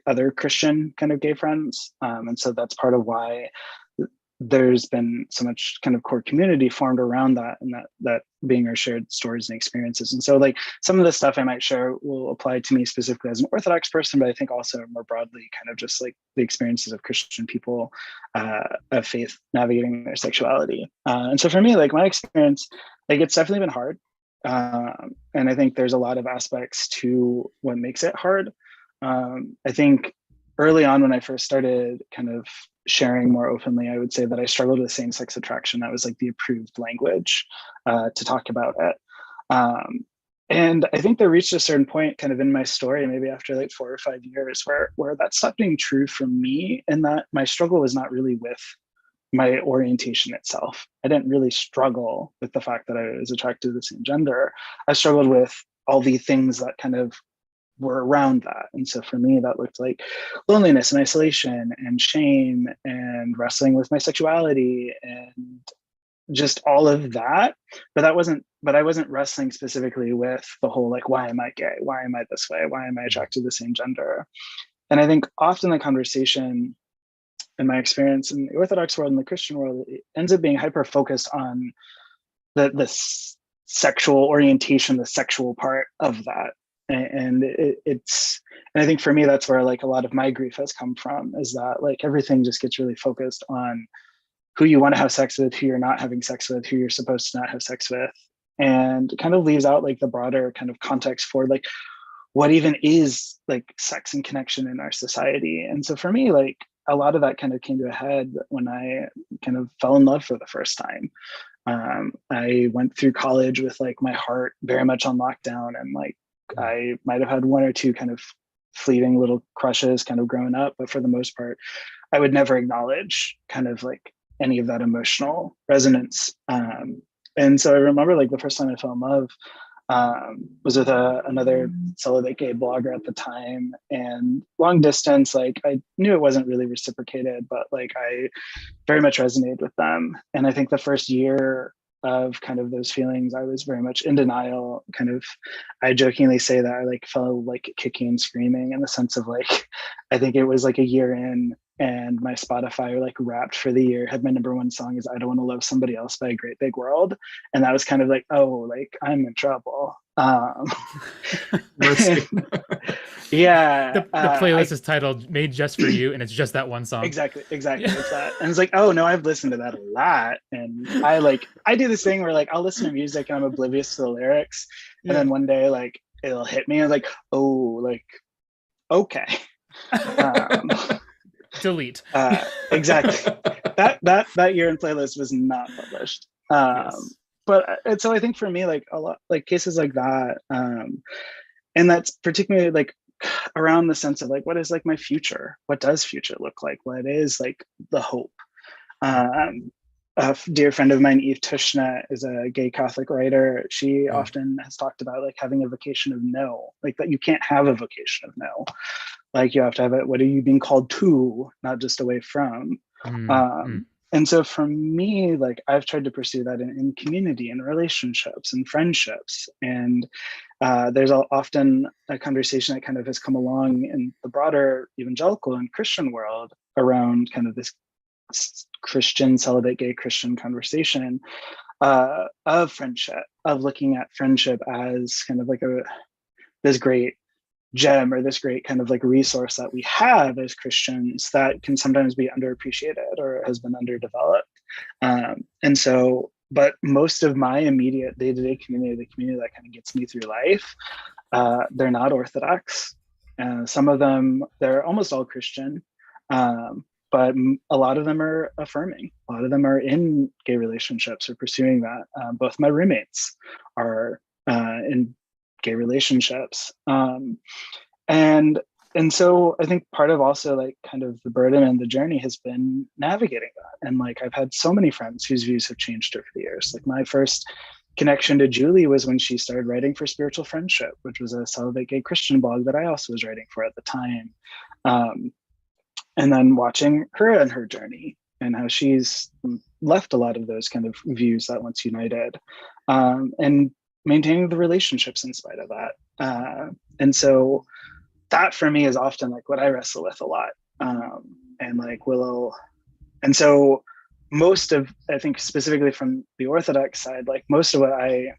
other Christian kind of gay friends. And so that's part of why there's been so much kind of core community formed around that, and that being our shared stories and experiences. And so like some of the stuff I might share will apply to me specifically as an Orthodox person, but I think also more broadly kind of just like the experiences of Christian people of faith navigating their sexuality. And so for me, like my experience, like it's definitely been hard. And I think there's a lot of aspects to what makes it hard. I think early on when I first started kind of sharing more openly, I would say that I struggled with same-sex attraction. That was like the approved language to talk about it. And I think there reached a certain point kind of in my story, maybe after like 4 or 5 years, where that stopped being true for me, and that my struggle was not really with my orientation itself. I didn't really struggle with the fact that I was attracted to the same gender. I struggled with all the things that kind of were around that. And so for me, that looked like loneliness and isolation and shame and wrestling with my sexuality and just all of that. But I wasn't wrestling specifically with the whole, like, why am I gay? Why am I this way? Why am I attracted to the same gender? And I think often the conversation, in my experience in the Orthodox world and the Christian world, it ends up being hyper focused on the sexual orientation, the sexual part of that. And it's, and I think for me, that's where like a lot of my grief has come from, is that like everything just gets really focused on who you want to have sex with, who you're not having sex with, who you're supposed to not have sex with, and kind of leaves out like the broader kind of context for like what even is like sex and connection in our society. And so for me, like a lot of that kind of came to a head when I kind of fell in love for the first time. I went through college with like my heart very much on lockdown, and like I might have had 1 or 2 kind of fleeting little crushes kind of growing up, but for the most part, I would never acknowledge kind of like any of that emotional resonance. And so I remember like the first time I fell in love was with another celibate gay blogger at the time, and long distance, like I knew it wasn't really reciprocated, but like I very much resonated with them. And I think the first year of kind of those feelings. I was very much in denial. Kind of, I jokingly say that I like felt like kicking and screaming in the sense of like, I think it was like a year in, and my Spotify like Wrapped for the year had my #1 song is "I Don't Want to Love Somebody Else" by A Great Big World, and that was kind of like, oh, like I'm in trouble. Yeah. The playlist is titled "Made Just for You," and it's just that one song. Exactly. It's that. And it's like, oh no, I've listened to that a lot. And I do this thing where like I'll listen to music and I'm oblivious to the lyrics. And then one day like it'll hit me and like, oh, like, okay. Delete. Exactly. That year in playlist was not published. Yes. But and so I think for me, like a lot like cases like that, and that's particularly like around the sense of like, what is like my future? What does future look like? What is like the hope? A dear friend of mine, Eve Tushna, is a gay Catholic writer. She often has talked about like having a vocation of no, like that you can't have a vocation of no. Like you have to have it, what are you being called to, not just away from. And so for me, like I've tried to pursue that in community and relationships and friendships. And there's often a conversation that kind of has come along in the broader evangelical and Christian world around kind of this Christian, celibate, gay Christian conversation of friendship, of looking at friendship as kind of like this great gem or this great kind of like resource that we have as Christians that can sometimes be underappreciated or has been underdeveloped. And so, but most of my immediate day-to-day community, the community that kind of gets me through life, they're not Orthodox. Some of them, they're almost all Christian, but a lot of them are affirming. A lot of them are in gay relationships or pursuing that. Both my roommates are in gay relationships. And so I think part of also like kind of the burden and the journey has been navigating that. And like I've had so many friends whose views have changed over the years. Like my first connection to Julie was when she started writing for Spiritual Friendship, which was a celibate gay Christian blog that I also was writing for at the time. And then watching her and her journey and how she's left a lot of those kind of views that once united, and maintaining the relationships in spite of that. And so that for me is often like what I wrestle with a lot. And like and so most of, I think specifically from the Orthodox side, like most of what I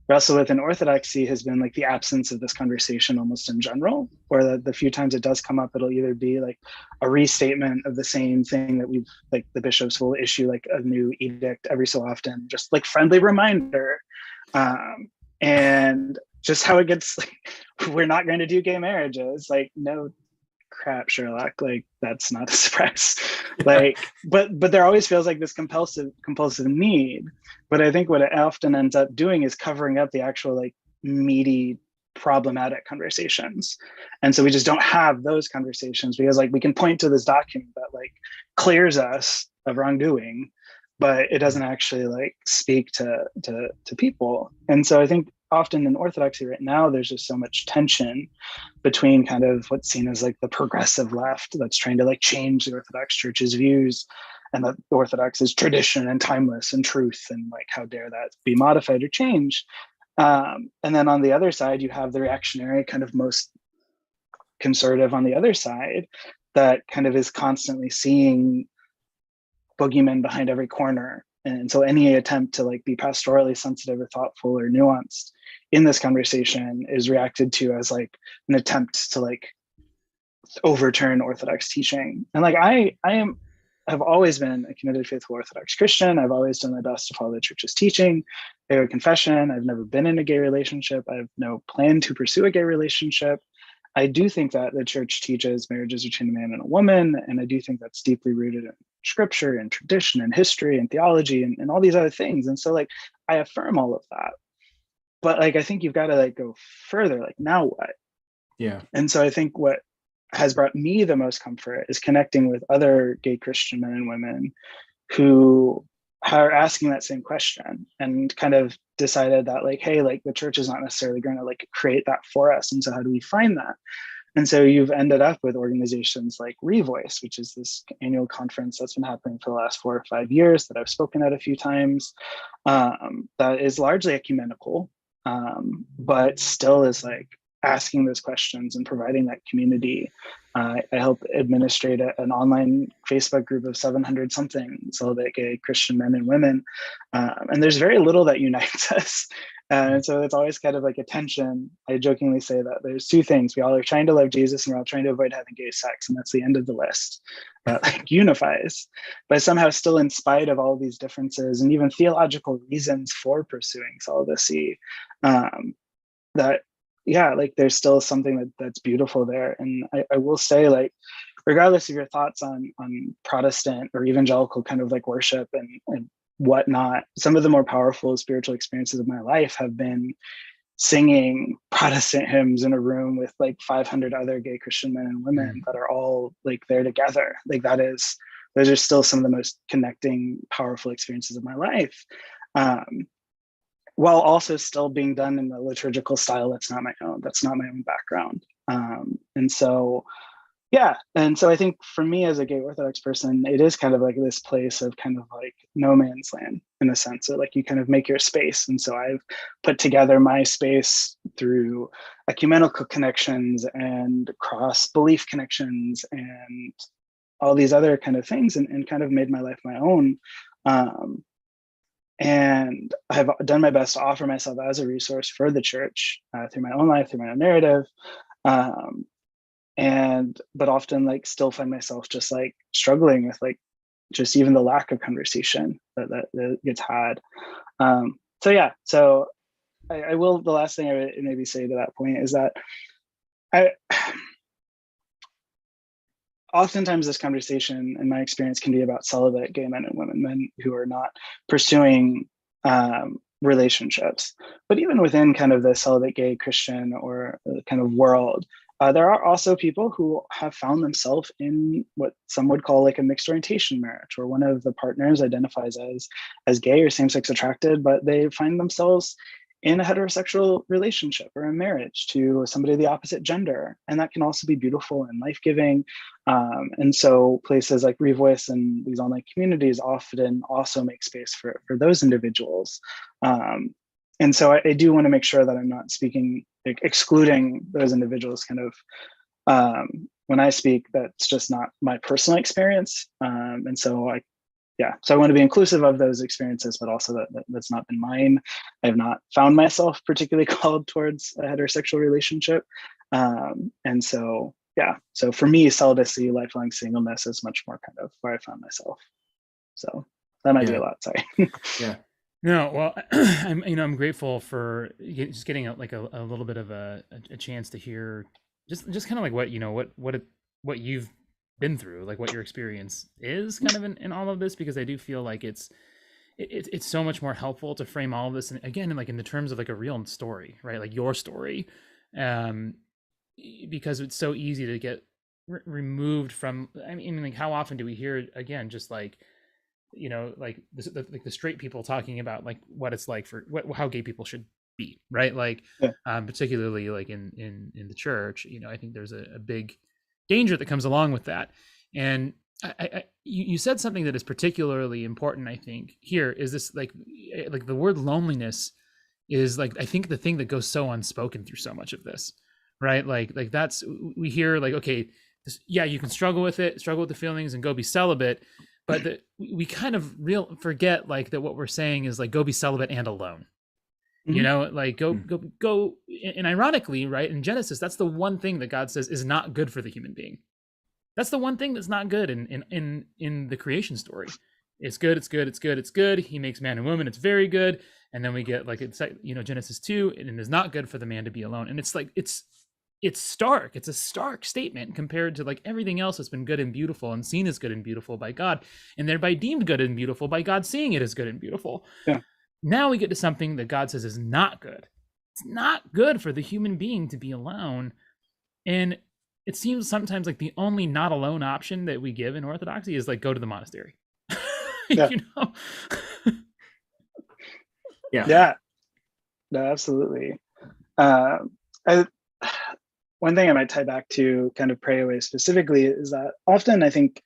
wrestle with in Orthodoxy has been like the absence of this conversation almost in general, or the few times it does come up, it'll either be like a restatement of the same thing that we've like the bishops will issue like a new edict every so often, just like friendly reminder. And just how it gets like, we're not going to do gay marriages, like no crap, Sherlock, like that's not a surprise. Like but there always feels like this compulsive need. But I think what it often ends up doing is covering up the actual like meaty problematic conversations. And so we just don't have those conversations because like we can point to this document that like clears us of wrongdoing, but it doesn't actually like speak to people. And so I think often in Orthodoxy right now, there's just so much tension between kind of what's seen as like the progressive left that's trying to like change the Orthodox Church's views, and that Orthodox is tradition and timeless and truth, and like how dare that be modified or changed. And then on the other side, you have the reactionary kind of most conservative on the other side that kind of is constantly seeing boogeymen behind every corner. And so any attempt to like be pastorally sensitive or thoughtful or nuanced in this conversation is reacted to as like an attempt to like overturn Orthodox teaching. And like have always been a committed, faithful Orthodox Christian. I've always done my best to follow the Church's teaching, a confession. I've never been in a gay relationship. I have no plan to pursue a gay relationship. I do think that the Church teaches marriages between a man and a woman, and I do think that's deeply rooted in Scripture and tradition and history and theology and all these other things. And so like I affirm all of that, but like I think you've got to like go further. Like now what? Yeah. And so I think what has brought me the most comfort is connecting with other gay Christian men and women who are asking that same question and kind of decided that like, hey, like the Church is not necessarily going to like create that for us. And so how do we find that? And so you've ended up with organizations like Revoice, which is this annual conference that's been happening for the last 4 or 5 years that I've spoken at a few times, that is largely ecumenical, but still is like asking those questions and providing that community. I help administrate an online Facebook group of 700 something celibate gay Christian men and women. And there's very little that unites us. And so it's always kind of like a tension. I jokingly say that there's two things. We all are trying to love Jesus and we're all trying to avoid having gay sex. And that's the end of the list that like unifies. But somehow still, in spite of all these differences and even theological reasons for pursuing celibacy, that like there's still something that's beautiful there. And I will say, like, regardless of your thoughts on Protestant or evangelical kind of like worship and whatnot, some of the more powerful spiritual experiences of my life have been singing Protestant hymns in a room with like 500 other gay Christian men and women that are all like there together. Like those are still some of the most connecting, powerful experiences of my life. While also still being done in a liturgical style that's not my own background. And so I think for me as a gay Orthodox person, it is kind of like this place of kind of like no man's land in a sense. So like you kind of make your space. And so I've put together my space through ecumenical connections and cross belief connections and all these other kind of things, and kind of made my life my own. And I've done my best to offer myself as a resource for the church through my own life, through my own narrative. But often like still find myself just like struggling with like just even the lack of conversation that gets had. So I will, the last thing I would maybe say to that point is that oftentimes this conversation, in my experience, can be about celibate gay men and women, men who are not pursuing relationships. But even within kind of the celibate gay Christian or kind of world, there are also people who have found themselves in what some would call like a mixed orientation marriage, where one of the partners identifies as gay or same-sex attracted, but they find themselves in a heterosexual relationship or a marriage to somebody of the opposite gender. And that can also be beautiful and life-giving. And so places like Revoice and these online communities often also make space for those individuals. And so I do want to make sure that I'm not speaking, like, excluding those individuals kind of, when I speak, that's just not my personal experience. And so so I want to be inclusive of those experiences, but also that's not been mine. I have not found myself particularly called towards a heterosexual relationship. And so for me, celibacy, lifelong singleness is much more kind of where I found myself. So that might be a lot, sorry. Yeah. No, well, I'm grateful for just getting a little bit of a chance to hear just kind of like what you've been through, like what your experience is kind of in all of this, because I do feel like it's so much more helpful to frame all of this, and again, in the terms of like a real story, right? Like your story, because it's so easy to get removed from. I mean, like, how often do we hear again, just like, like the straight people talking about like what it's like for how gay people should be, right? Like, particularly like in the church, I think there's a big danger that comes along with that. And you said something that is particularly important, I think, here is this, like the word loneliness is like, I think the thing that goes so unspoken through so much of this, right? Like that's, we hear like, okay, you can struggle with the feelings and go be celibate, but we kind of forget like that what we're saying is like, go be celibate and alone. Like go, and ironically, right, in Genesis, that's the one thing that God says is not good for the human being. That's the one thing that's not good in the creation story. It's good. He makes man and woman. It's very good. And then we get like, it's Genesis 2, and it is not good for the man to be alone. And it's like, it's stark. It's a stark statement compared to like everything else that's been good and beautiful and seen as good and beautiful by God, and thereby deemed good and beautiful by God, seeing it as good and beautiful. Yeah. Now we get to something that God says is not good. It's not good for the human being to be alone. And it seems sometimes like the only not alone option that we give in Orthodoxy is like, go to the monastery. Yeah. Yeah. No, absolutely. one thing I might tie back to kind of pray away specifically is that often I think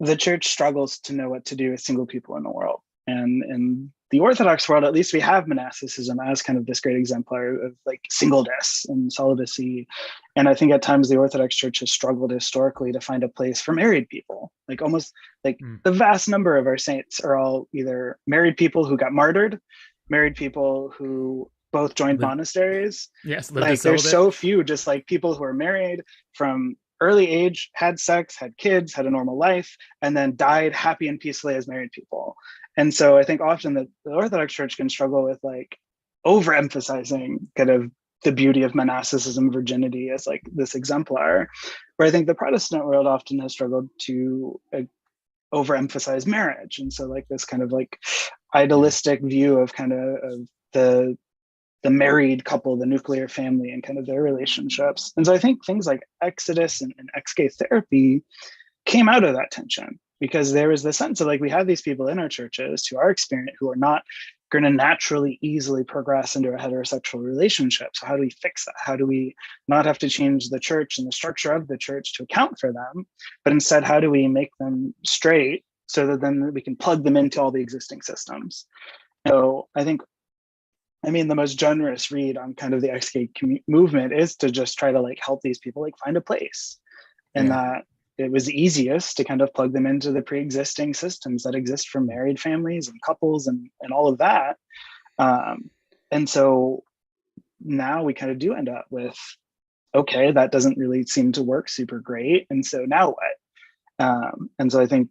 the church struggles to know what to do with single people in the world. And in the Orthodox world, at least, we have monasticism as kind of this great exemplar of like singleness and celibacy. And I think at times the Orthodox Church has struggled historically to find a place for married people. Like almost like the vast number of our saints are all either married people who got martyred, married people who both joined monasteries. Yes, like there's so few just like people who are married from early age, had sex, had kids, had a normal life, and then died happy and peacefully as married people. And so I think often the Orthodox Church can struggle with like overemphasizing kind of the beauty of monasticism, virginity as like this exemplar, where I think the Protestant world often has struggled to overemphasize marriage. And so like this kind of like idealistic view of kind of the married couple, the nuclear family, and kind of their relationships. And so I think things like Exodus and ex-gay therapy came out of that tension, because there was the sense of like, we have these people in our churches who are experienced, who are not going to naturally easily progress into a heterosexual relationship. So how do we fix that? How do we not have to change the church and the structure of the church to account for them, but instead, how do we make them straight so that then we can plug them into all the existing systems? So I think, the most generous read on kind of the ex-gay movement is to just try to like help these people like find a place, and that it was easiest to kind of plug them into the pre-existing systems that exist for married families and couples and all of that. And so now we kind of do end up with, okay, that doesn't really seem to work super great. And so now what? And so I think,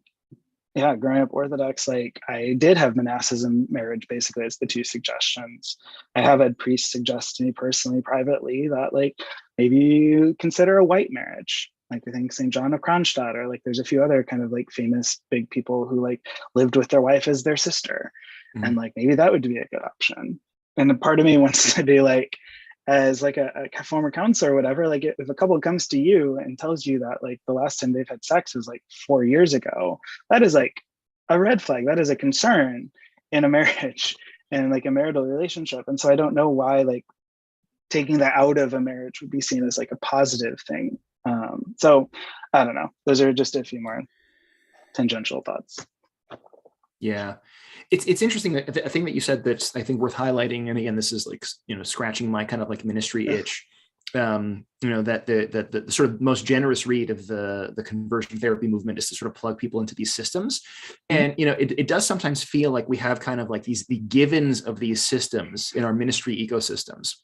growing up Orthodox, like I did have monasticism, marriage, basically as the two suggestions. I have had priests suggest to me personally, privately, that like maybe you consider a white marriage. Like I think St. John of Kronstadt, or like there's a few other kind of like famous big people who like lived with their wife as their sister. And like maybe that would be a good option. And a part of me wants to be like, as like a former counselor or whatever, like if a couple comes to you and tells you that like the last time they've had sex was like 4 years ago, that is like a red flag. That is a concern in a marriage and like a marital relationship. And so I don't know why like taking that out of a marriage would be seen as like a positive thing. So I don't know. Those are just a few more tangential thoughts. Yeah. It's interesting that a thing that you said that's I think worth highlighting, and again, this is like, scratching my kind of like ministry itch, that the sort of most generous read of the conversion therapy movement is to sort of plug people into these systems. And, it does sometimes feel like we have kind of like the givens of these systems in our ministry ecosystems.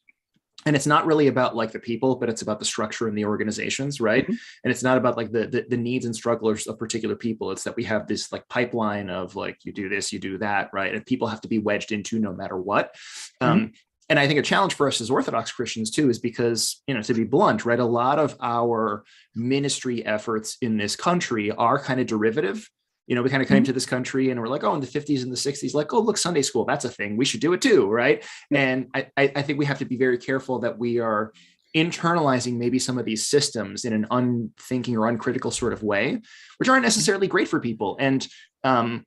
And it's not really about like the people, but it's about the structure and the organizations, right? And it's not about like the needs and struggles of particular people. It's that we have this like pipeline of like, you do this, you do that, right? And people have to be wedged into no matter what. And I think a challenge for us as Orthodox Christians too is because, to be blunt, right, a lot of our ministry efforts in this country are kind of derivative. We kind of came to this country and we're like, oh, in the 50s and the 60s, like, oh, look, Sunday school, that's a thing. We should do it too, right? And I think we have to be very careful that we are internalizing maybe some of these systems in an unthinking or uncritical sort of way, which aren't necessarily great for people. And, I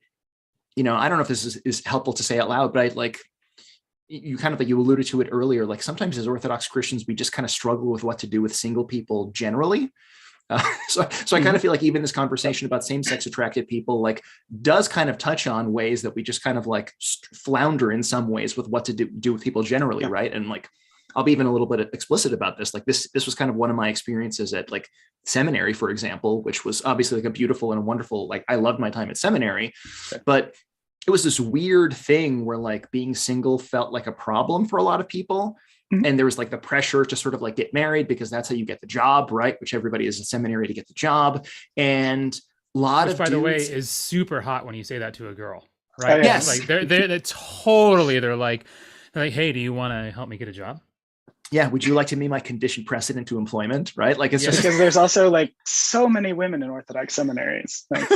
don't know if this is helpful to say out loud, but you alluded to it earlier, like sometimes as Orthodox Christians, we just kind of struggle with what to do with single people generally. So I kind of feel like even this conversation about same-sex attracted people like does kind of touch on ways that we just kind of like flounder in some ways with what to do with people generally, right? And like I'll be even a little bit explicit about this. Like this was kind of one of my experiences at like seminary, for example, which was obviously like a beautiful and a wonderful, like I loved my time at seminary, but it was this weird thing where like being single felt like a problem for a lot of people. And there was like the pressure to sort of like get married because that's how you get the job, right? Which everybody is in seminary to get the job. And a lot of by dudes, the way, is super hot when you say that to a girl, right? Yes. Like they're totally, they're like, hey, do you want to help me get a job? Yeah. Would you like to be my conditioned precedent to employment? Right. Like it's just because there's also like so many women in Orthodox seminaries. Like...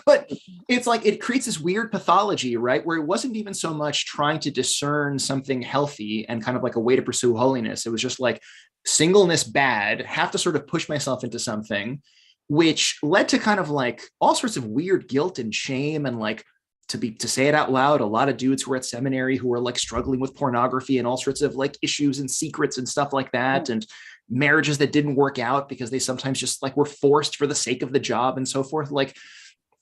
But it's like it creates this weird pathology, right? Where it wasn't even so much trying to discern something healthy and kind of like a way to pursue holiness. It was just like singleness bad, have to sort of push myself into something, which led to kind of like all sorts of weird guilt and shame and like to say it out loud, a lot of dudes who are at seminary who are like struggling with pornography and all sorts of like issues and secrets and stuff like that, and marriages that didn't work out because they sometimes just like were forced for the sake of the job and so forth. Like,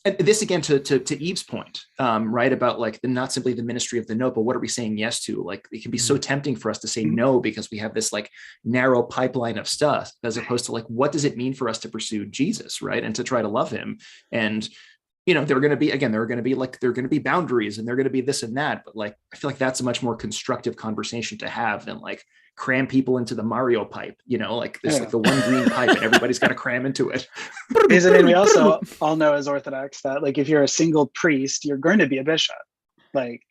and this again to Eve's point, right, about like not simply the ministry of the no, but what are we saying yes to? Like, it can be so tempting for us to say no because we have this like narrow pipeline of stuff, as opposed to like, what does it mean for us to pursue Jesus, right, and to try to love him? And there are going to be boundaries, and there are going to be this and that, but like, I feel like that's a much more constructive conversation to have than like cram people into the Mario pipe, like there's like the one green pipe and everybody's got to cram into it. Because I mean, we also all know as Orthodox that like, if you're a single priest, you're going to be a bishop. Like,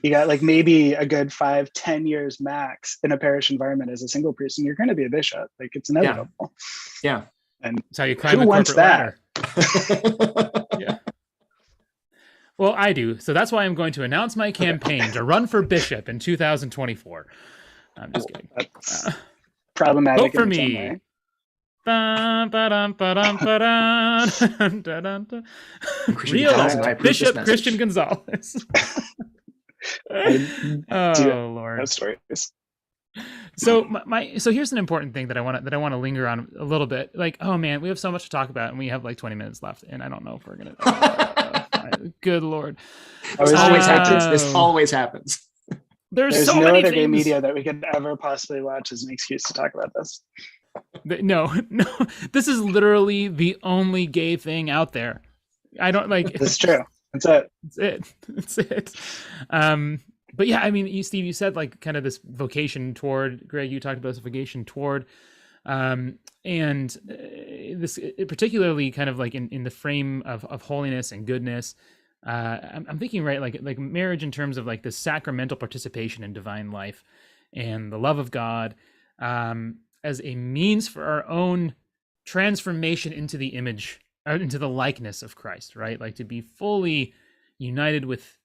you got like maybe a good 5-10 years max in a parish environment as a single priest, and you're going to be a bishop. Like, it's inevitable. Yeah. And that's how you climb who wants that? Yeah. Well, I do. So that's why I'm going to announce my campaign to run for bishop in 2024. I'm just kidding. That's problematic. Vote for me. Real Bishop Christian Gonzalez. Oh Lord. No stories. So so here's an important thing that I want to linger on a little bit. Like, oh man, we have so much to talk about, and we have like 20 minutes left, and I don't know if we're gonna. Good Lord. This always happens. There's so no many other things. gay media that we could ever possibly watch as an excuse to talk about this. No, this is literally the only gay thing out there. I don't like. It's true. That's it. That's it. But yeah, I mean, Steve, you said like kind of this vocation toward. Greg, you talked about this vocation toward, and this particularly kind of like in the frame of holiness and goodness. I'm thinking, right, like marriage in terms of like the sacramental participation in divine life and the love of God, as a means for our own transformation into the image, into the likeness of Christ, right? Like to be fully united with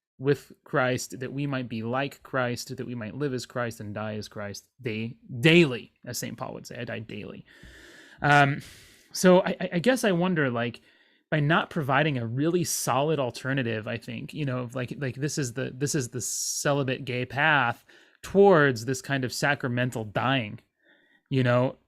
Christ, that we might be like Christ, that we might live as Christ and die as Christ daily, as St. Paul would say, I die daily. So I guess I wonder, like, by not providing a really solid alternative, I think, like this is the celibate gay path towards this kind of sacramental dying. It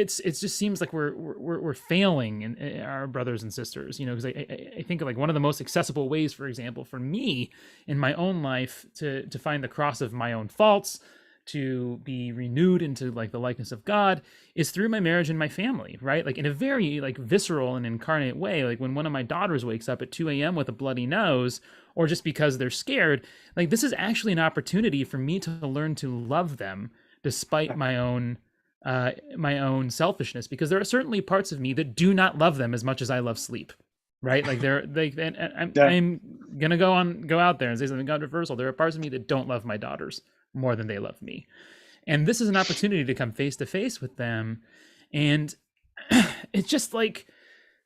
just seems like we're failing in our brothers and sisters, because I think like one of the most accessible ways, for example, for me in my own life to find the cross of my own faults, to be renewed into like the likeness of God, is through my marriage and my family, right? Like in a very like visceral and incarnate way. Like when one of my daughters wakes up at 2 a.m. with a bloody nose, or just because they're scared, like this is actually an opportunity for me to learn to love them despite my own selfishness, because there are certainly parts of me that do not love them as much as I love sleep, right? Like I'm gonna go out there and say something controversial. There are parts of me that don't love my daughters more than they love me, and this is an opportunity to come face to face with them. And it's just like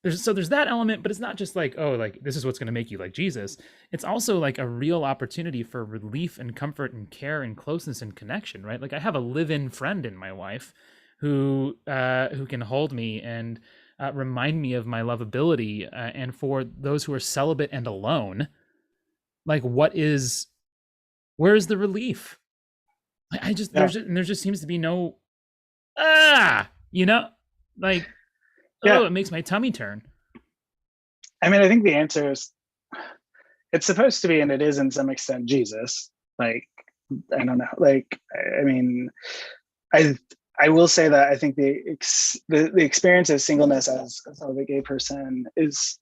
there's that element, but it's not just like, oh, like this is what's going to make you like Jesus. It's also like a real opportunity for relief and comfort and care and closeness and connection, right? Like I have a live-in friend in my wife who can hold me and remind me of my lovability. And for those who are celibate and alone, like where's the relief? There just seems to be no, it makes my tummy turn. I mean, I think the answer is, it's supposed to be, and it is in some extent, Jesus. Like, I don't know. Like, I mean, I will say that I think the experience of singleness as a gay person is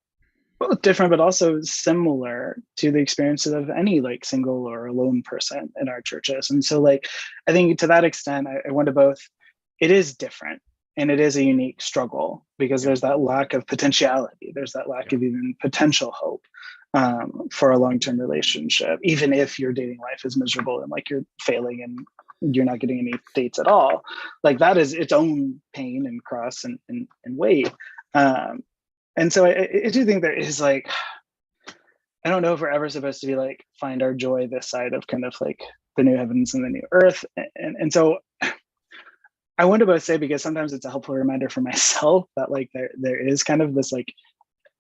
both different, but also similar to the experiences of any like single or alone person in our churches. And so like, I think to that extent, I went to both. It is different and it is a unique struggle because there's that lack of potentiality. There's that lack of even potential hope for a long-term relationship, even if your dating life is miserable and like you're failing and you're not getting any dates at all. Like that is its own pain and cross and weight. And so I do think there is like, I don't know if we're ever supposed to be like, find our joy this side of kind of like the new heavens and the new earth. And so I want to both say, because sometimes it's a helpful reminder for myself that like there is kind of this like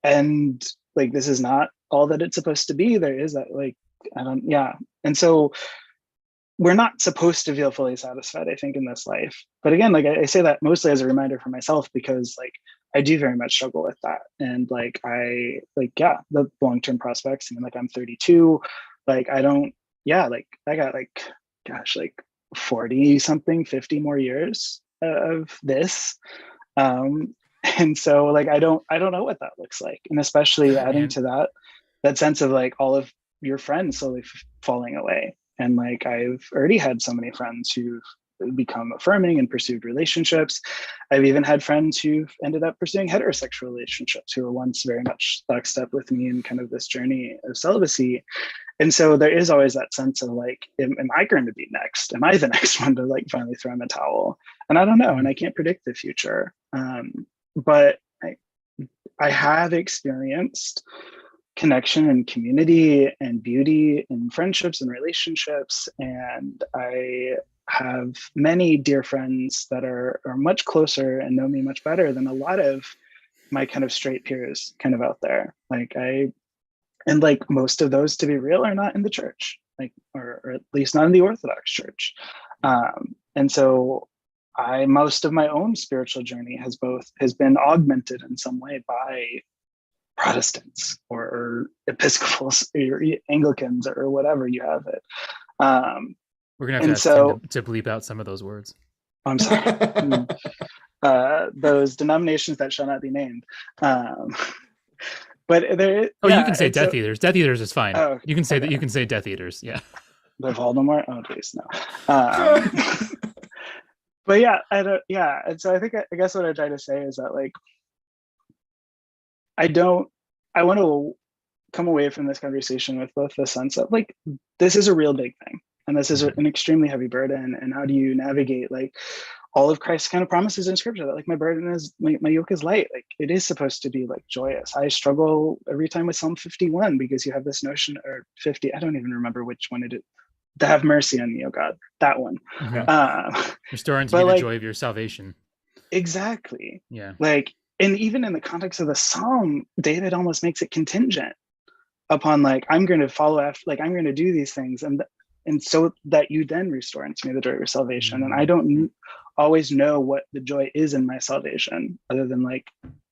end like this is not all that it's supposed to be. There is that like, and so we're not supposed to feel fully satisfied, I think, in this life. But again, like I say that mostly as a reminder for myself, because like I do very much struggle with that. And like the long-term prospects, I mean, like I'm 32, like I don't, like I got like, gosh, like 40 something, 50 more years of this. And so like I don't know what that looks like. And especially adding to that sense of like all of your friends slowly falling away. And like I've already had so many friends who've become affirming and pursued relationships. I've even had friends who've ended up pursuing heterosexual relationships who were once very much lockstep with me in kind of this journey of celibacy. And so there is always that sense of like, am I going to be next? Am I the next one to like finally throw in the towel? And I don't know, and I can't predict the future. But I have experienced connection and community and beauty in friendships and relationships. And I have many dear friends that are much closer and know me much better than a lot of my kind of straight peers kind of out there. And like most of those, to be real, are not in the church, like, or at least not in the Orthodox Church. And so most of my own spiritual journey has been augmented in some way by Protestants or Episcopals or Anglicans or whatever you have it. We're gonna have to ask Tim to bleep out some of those words. I'm sorry. Those denominations that shall not be named. But there. Oh, you can say Death Eaters. Death Eaters is fine. Oh, you can say that. You can say Death Eaters. Yeah. The Voldemort. Oh, please no. But yeah, and so I guess what I try to say is that like I want to come away from this conversation with both the sense of like this is a real big thing, and this is an extremely heavy burden, and how do you navigate like all of Christ's kind of promises in scripture that like my burden is my yoke is light, like it is supposed to be like joyous. I struggle every time with Psalm 51 because you have this notion, or 50, I don't even remember which one it is, to have mercy on me, oh God, that one. Restore unto me the joy of your salvation. Exactly. Yeah. Like, and even in the context of the Psalm, David almost makes it contingent upon like, I'm going to follow after, like I'm going to do these things, and so that you then restore unto me the joy of your salvation. And I don't always know what the joy is in my salvation other than like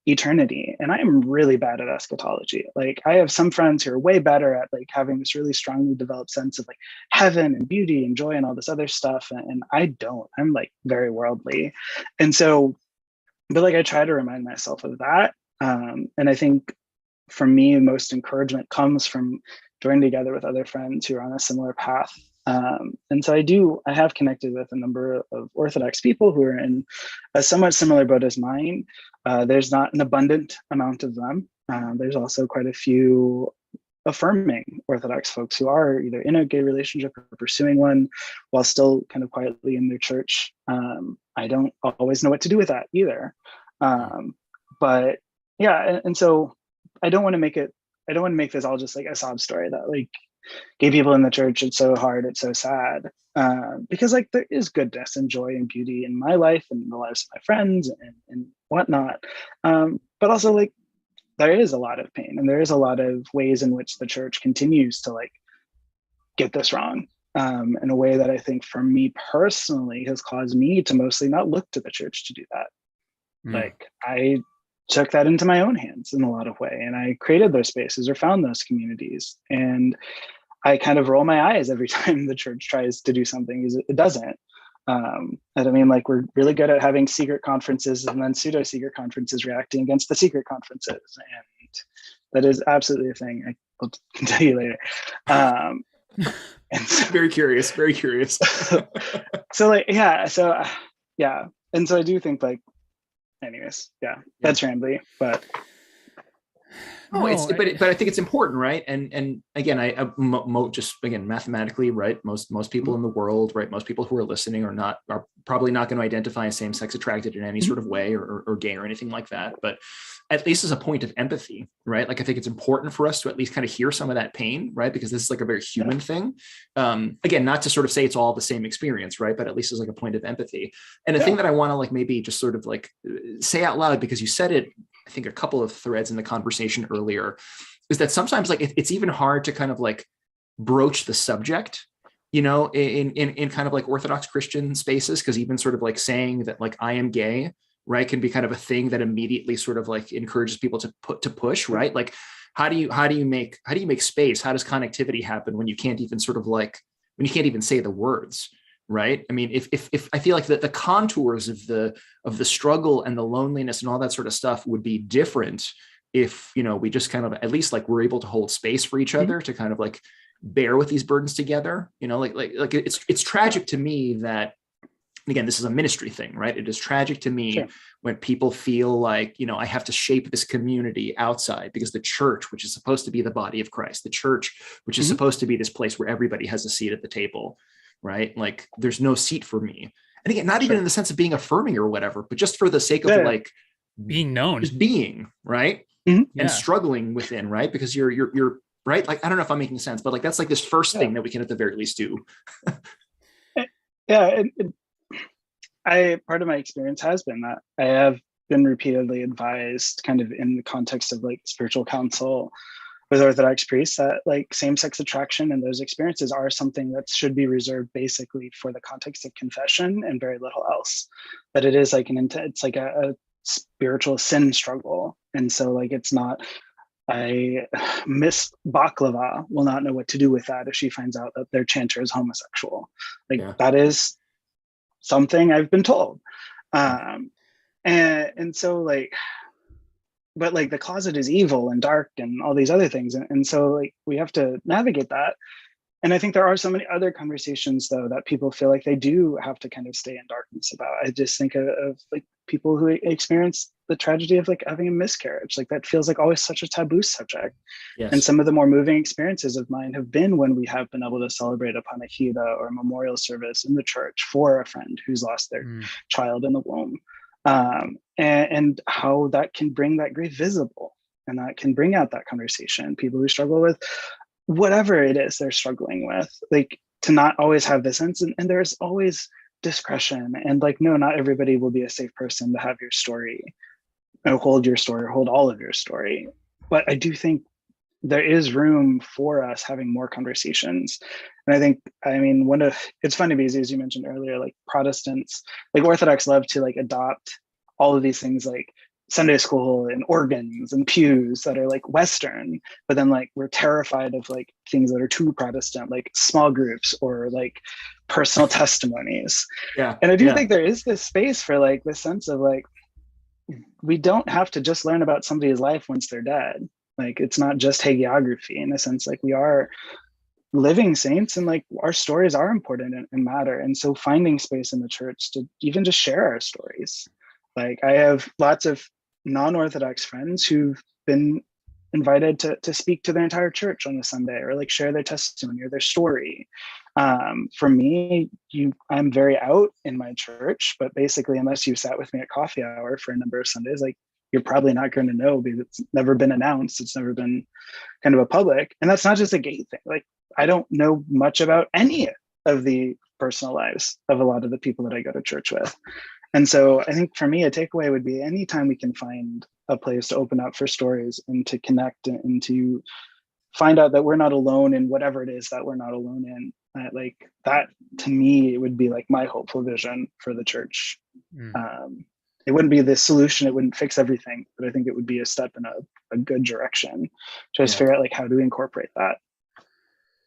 eternity. And I am really bad at eschatology. Like I have some friends who are way better at like having this really strongly developed sense of like heaven and beauty and joy and all this other stuff. And I don't. I'm like very worldly. And so, but like I try to remind myself of that. And I think for me, most encouragement comes from joining together with other friends who are on a similar path. And so I have connected with a number of Orthodox people who are in a somewhat similar boat as mine. There's not an abundant amount of them. There's also quite a few affirming Orthodox folks who are either in a gay relationship or pursuing one while still kind of quietly in their church. I don't always know what to do with that either. But yeah, and so I don't want to make this all just like a sob story that like gay people in the church, it's so hard, it's so sad. Because like there is goodness and joy and beauty in my life and in the lives of my friends and whatnot. But also like there is a lot of pain, and there is a lot of ways in which the church continues to like get this wrong in a way that I think for me personally has caused me to mostly not look to the church to do that. Like I took that into my own hands in a lot of way, and I created those spaces or found those communities, and I kind of roll my eyes every time the church tries to do something. It doesn't. And I mean, like we're really good at having secret conferences and then pseudo-secret conferences reacting against the secret conferences, and that is absolutely a thing. I can tell you later. And so, very curious. So like, yeah. So yeah. And so I do think like, anyways, that's rambly, but but I think it's important, right? And again, just again mathematically, right? Most people in the world, right? Most people who are listening are probably not going to identify as same-sex attracted in any sort of way or gay or anything like that. But at least as a point of empathy, right? Like I think it's important for us to at least kind of hear some of that pain, right? Because this is like a very human thing. Again, not to sort of say it's all the same experience, right? But at least as like a point of empathy. And the thing that I want to like maybe just sort of like say out loud, because you said it I think a couple of threads in the conversation earlier, is that sometimes like it's even hard to kind of like broach the subject, in kind of like Orthodox Christian spaces, because even sort of like saying that like I am gay, right, can be kind of a thing that immediately sort of like encourages people to push, right? Like how do you make space? How does connectivity happen when you can't even sort of like when you can't even say the words, right? I mean, if I feel like the contours of the struggle and the loneliness and all that sort of stuff would be different if we just kind of at least like we're able to hold space for each other to kind of like bear with these burdens together. Like it's tragic to me that, again, this is a ministry thing, right? It is tragic to me when people feel like, I have to shape this community outside, because the church, which is supposed to be the body of Christ, the church, which is supposed to be this place where everybody has a seat at the table, right? Like there's no seat for me. And again, not even in the sense of being affirming or whatever, but just for the sake of like being known, just being, right? And struggling within, right? Because you're right. Like, I don't know if I'm making sense, but like, that's like this first thing that we can at the very least do. Part of my experience has been that I have been repeatedly advised, kind of in the context of like spiritual counsel with Orthodox priests, that like same-sex attraction and those experiences are something that should be reserved basically for the context of confession and very little else. That it is like it's like a spiritual sin struggle, and so like it's not. Miss Baklava will not know what to do with that if she finds out that their chanter is homosexual. That is something I've been told. And so like, but like the closet is evil and dark and all these other things. And so like, we have to navigate that. And I think there are so many other conversations though, that people feel like they do have to kind of stay in darkness about. I just think of like people who experience the tragedy of like having a miscarriage. Like that feels like always such a taboo subject. Yes. And some of the more moving experiences of mine have been when we have been able to celebrate a panachida or a memorial service in the church for a friend who's lost their child in the womb. And how that can bring that grief visible, and that can bring out that conversation. People who struggle with whatever it is they're struggling with, like to not always have this sense, and there's always discretion, and like, no, not everybody will be a safe person to have your story, hold your story, or hold all of your story. But I do think there is room for us having more conversations. And I think, I mean, it's funny because as you mentioned earlier, like Protestants, like Orthodox love to like adopt all of these things like Sunday school and organs and pews that are like Western, but then like we're terrified of like things that are too Protestant, like small groups or like personal testimonies. And I do think there is this space for like this sense of like, we don't have to just learn about somebody's life once they're dead. Like it's not just hagiography in a sense, like we are living saints, and like our stories are important and matter. And so finding space in the church to even just share our stories. Like I have lots of non-Orthodox friends who've been invited to speak to their entire church on a Sunday, or like share their testimony or their story. For me, I'm very out in my church, but basically, unless you sat with me at coffee hour for a number of Sundays, like you're probably not going to know, because it's never been announced. It's never been kind of a public. And that's not just a gay thing. Like I don't know much about any of the personal lives of a lot of the people that I go to church with. And so I think for me, a takeaway would be anytime we can find a place to open up for stories and to connect and to find out that we're not alone in whatever it is that we're not alone in, like that to me, it would be like my hopeful vision for the church. It wouldn't be the solution. It wouldn't fix everything, but I think it would be a step in a good direction. To just figure out like how do we incorporate that.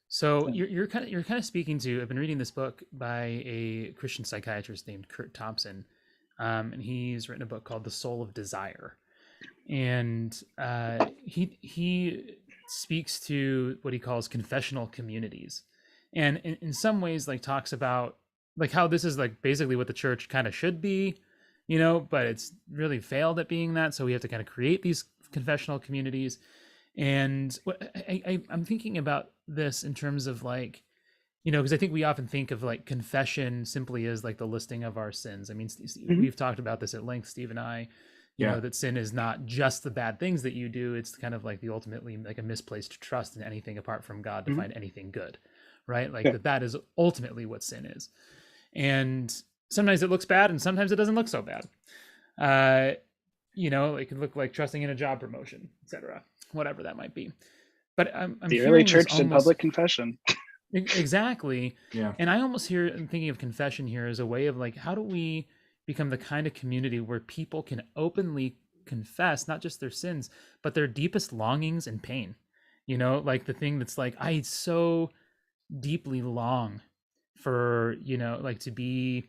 So you're kind of speaking to. I've been reading this book by a Christian psychiatrist named Kurt Thompson, and he's written a book called The Soul of Desire, and he speaks to what he calls confessional communities, and in some ways like talks about like how this is like basically what the church kind of should be, but it's really failed at being that. So we have to kind of create these confessional communities. And I'm thinking about this in terms of like, because I think we often think of like confession simply as like the listing of our sins. I mean, we've talked about this at length, Steve and I, you know, that sin is not just the bad things that you do. It's kind of like the ultimately like a misplaced trust in anything apart from God to find anything good, right? Like that is ultimately what sin is. And sometimes it looks bad and sometimes it doesn't look so bad. you know, it could look like trusting in a job promotion, etc., whatever that might be. But I'm The early hearing this church did almost public confession. exactly, Yeah. and I almost hear and thinking of confession here as a way of like, how do we become the kind of community where people can openly confess not just their sins, but their deepest longings and pain? You know, like the thing that's like, I so deeply long for, you know, like to be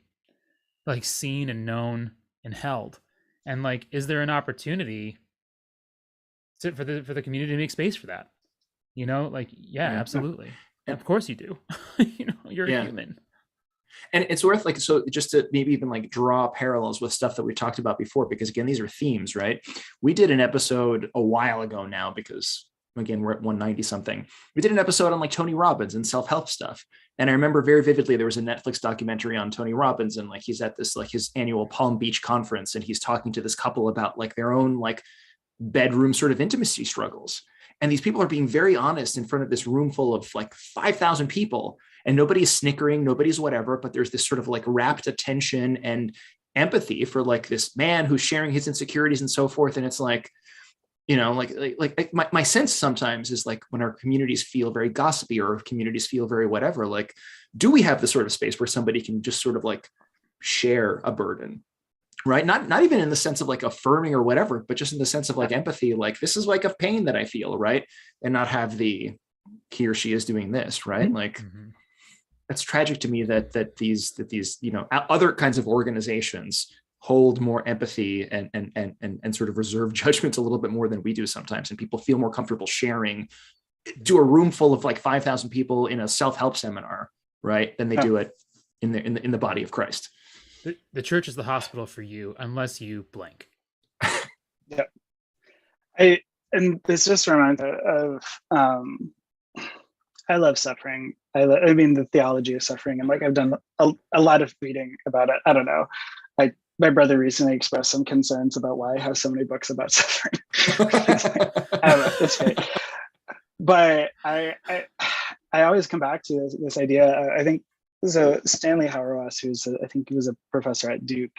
like seen and known and held, and like, is there an opportunity for the community to make space for that? You know, like, yeah, Yeah. absolutely, And, of course you do. You know, you're a yeah. human. And it's worth like, so just to maybe even like draw parallels with stuff that we talked about before, because again, these are themes, right? We did an episode a while ago now, because again, we're at 190 something. We did an episode on like Tony Robbins and self-help stuff. And I remember very vividly, there was a Netflix documentary on Tony Robbins, and like, he's at this, like his annual Palm Beach conference, and he's talking to this couple about like their own like bedroom sort of intimacy struggles. And these people are being very honest in front of this room full of like 5,000 people, and nobody's snickering, nobody's whatever, but there's this sort of like rapt attention and empathy for like this man who's sharing his insecurities and so forth. And it's like, you know, like my sense sometimes is like, when our communities feel very gossipy, or communities feel very whatever, like, do we have the sort of space where somebody can just sort of like share a burden? Right. Not even in the sense of like affirming or whatever, but just in the sense of like empathy, like, this is like a pain that I feel, right? And not have the, he or she is doing this, right? Like, that's tragic to me that these, you know, other kinds of organizations hold more empathy and sort of reserve judgment a little bit more than we do sometimes. And people feel more comfortable sharing to a room full of like 5,000 people in a self-help seminar, right? Than they do it in the body of Christ. The church is the hospital for you, unless you blank. Yeah. And this just reminds me of, I love suffering. I mean, the theology of suffering. And like, I've done a lot of reading about it. I don't know. My brother recently expressed some concerns about why I have so many books about suffering. I don't know. It's great. But I always come back to this idea. I think so. Stanley Hauerwas, I think he was a professor at Duke,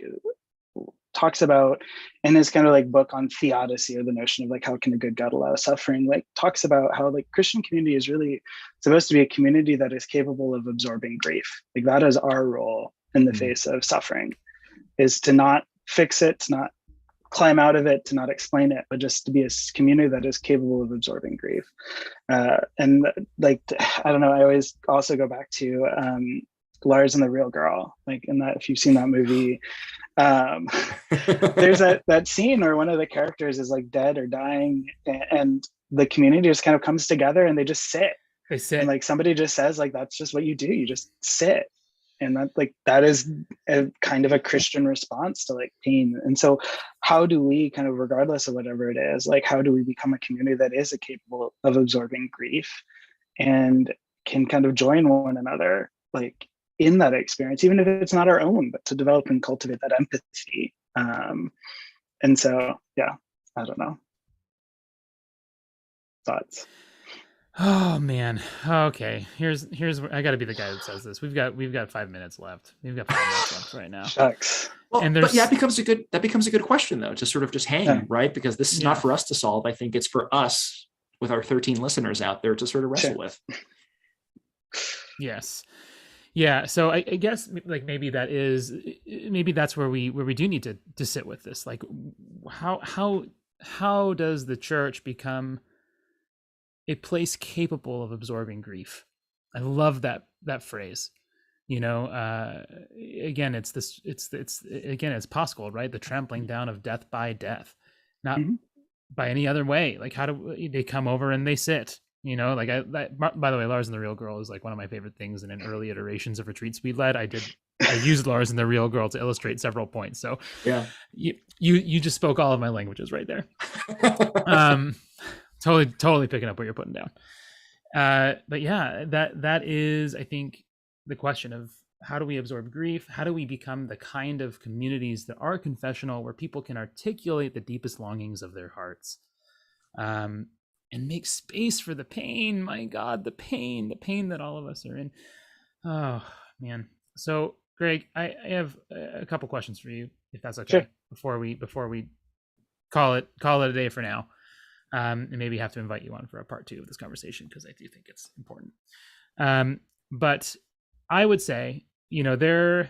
talks about in his kind of like book on theodicy, or the notion of like, how can a good God allow suffering, like talks about how like Christian community is really supposed to be a community that is capable of absorbing grief. Like, that is our role in the face of suffering, is to not fix it, to not climb out of it, to not explain it, but just to be a community that is capable of absorbing grief. And like, I don't know, I always also go back to Lars and the Real Girl, like in that, if you've seen that movie, there's that scene where one of the characters is like dead or dying, and the community just kind of comes together and they just sit. They sit. And like, somebody just says like, that's just what you do. You just sit. And that is a kind of a Christian response to like pain. And so how do we kind of, regardless of whatever it is, like, how do we become a community that is capable of absorbing grief and can kind of join one another, like, in that experience, even if it's not our own, but to develop and cultivate that empathy. And so, yeah, I don't know. Thoughts? Oh man. Okay. Here's I got to be the guy that says this. We've got 5 minutes left. We've got 5 minutes left right now. Shucks. Well, and but yeah, that becomes a good question though, to sort of just hang, right? Because this is not for us to solve. I think it's for us, with our 13 listeners out there, to sort of wrestle with. Yes. Yeah. So I guess like maybe that's where we do need to sit with this. Like, how does the church become a place capable of absorbing grief? I love that phrase. You know, again, it's Pcsolyar, right? The trampling down of death by death, not by any other way. Like, how do they come over and they sit? You know, like by the way, Lars and the Real Girl is like one of my favorite things. And in early iterations of retreats we led, I used Lars and the Real Girl to illustrate several points. So yeah, you just spoke all of my languages right there. Totally picking up what you're putting down. But yeah, that is, I think, the question of how do we absorb grief? How do we become the kind of communities that are confessional, where people can articulate the deepest longings of their hearts, and make space for the pain? My God, the pain that all of us are in. Oh man. So Gregg, I have a couple questions for you, if that's okay. Sure. Before we call it a day for now, and maybe have to invite you on for a part 2 of this conversation because I do think it's important. But I would say, there's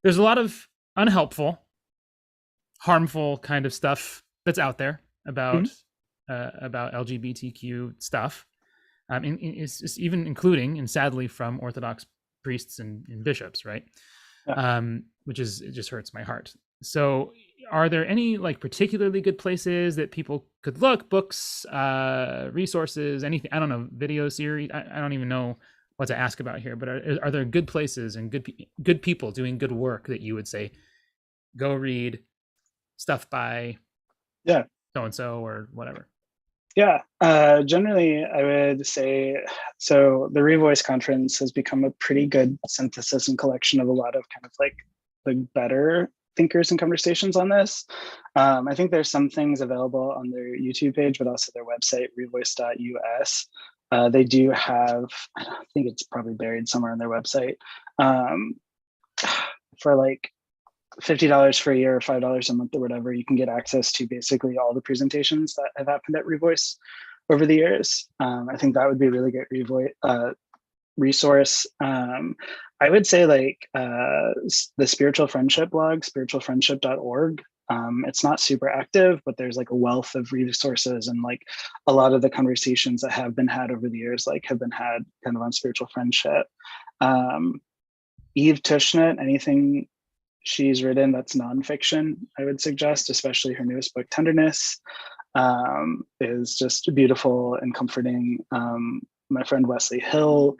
a lot of unhelpful, harmful kind of stuff that's out there about LGBTQ stuff. It's even including, and sadly, from Orthodox priests and bishops, right? Yeah. Which it just hurts my heart. So are there any like particularly good places that people could look, books, resources, anything? I don't know, video series. I don't even know what to ask about here, but are there good places and good people doing good work that you would say, go read stuff by so-and-so or whatever? Yeah, generally I would say, so the Revoice conference has become a pretty good synthesis and collection of a lot of kind of like the better thinkers and conversations on this. I think there's some things available on their YouTube page, but also their website, revoice.us. They do have, I think it's probably buried somewhere on their website, for like $50 for a year or $5 a month or whatever, you can get access to basically all the presentations that have happened at Revoice over the years. I think that would be a really good resource. I would say like the Spiritual Friendship blog, spiritualfriendship.org. It's not super active, but there's like a wealth of resources, and like a lot of the conversations that have been had over the years, like have been had kind of on spiritual friendship. Eve Tushnet, anything she's written that's nonfiction, I would suggest, especially her newest book, Tenderness, is just beautiful and comforting. My friend Wesley Hill,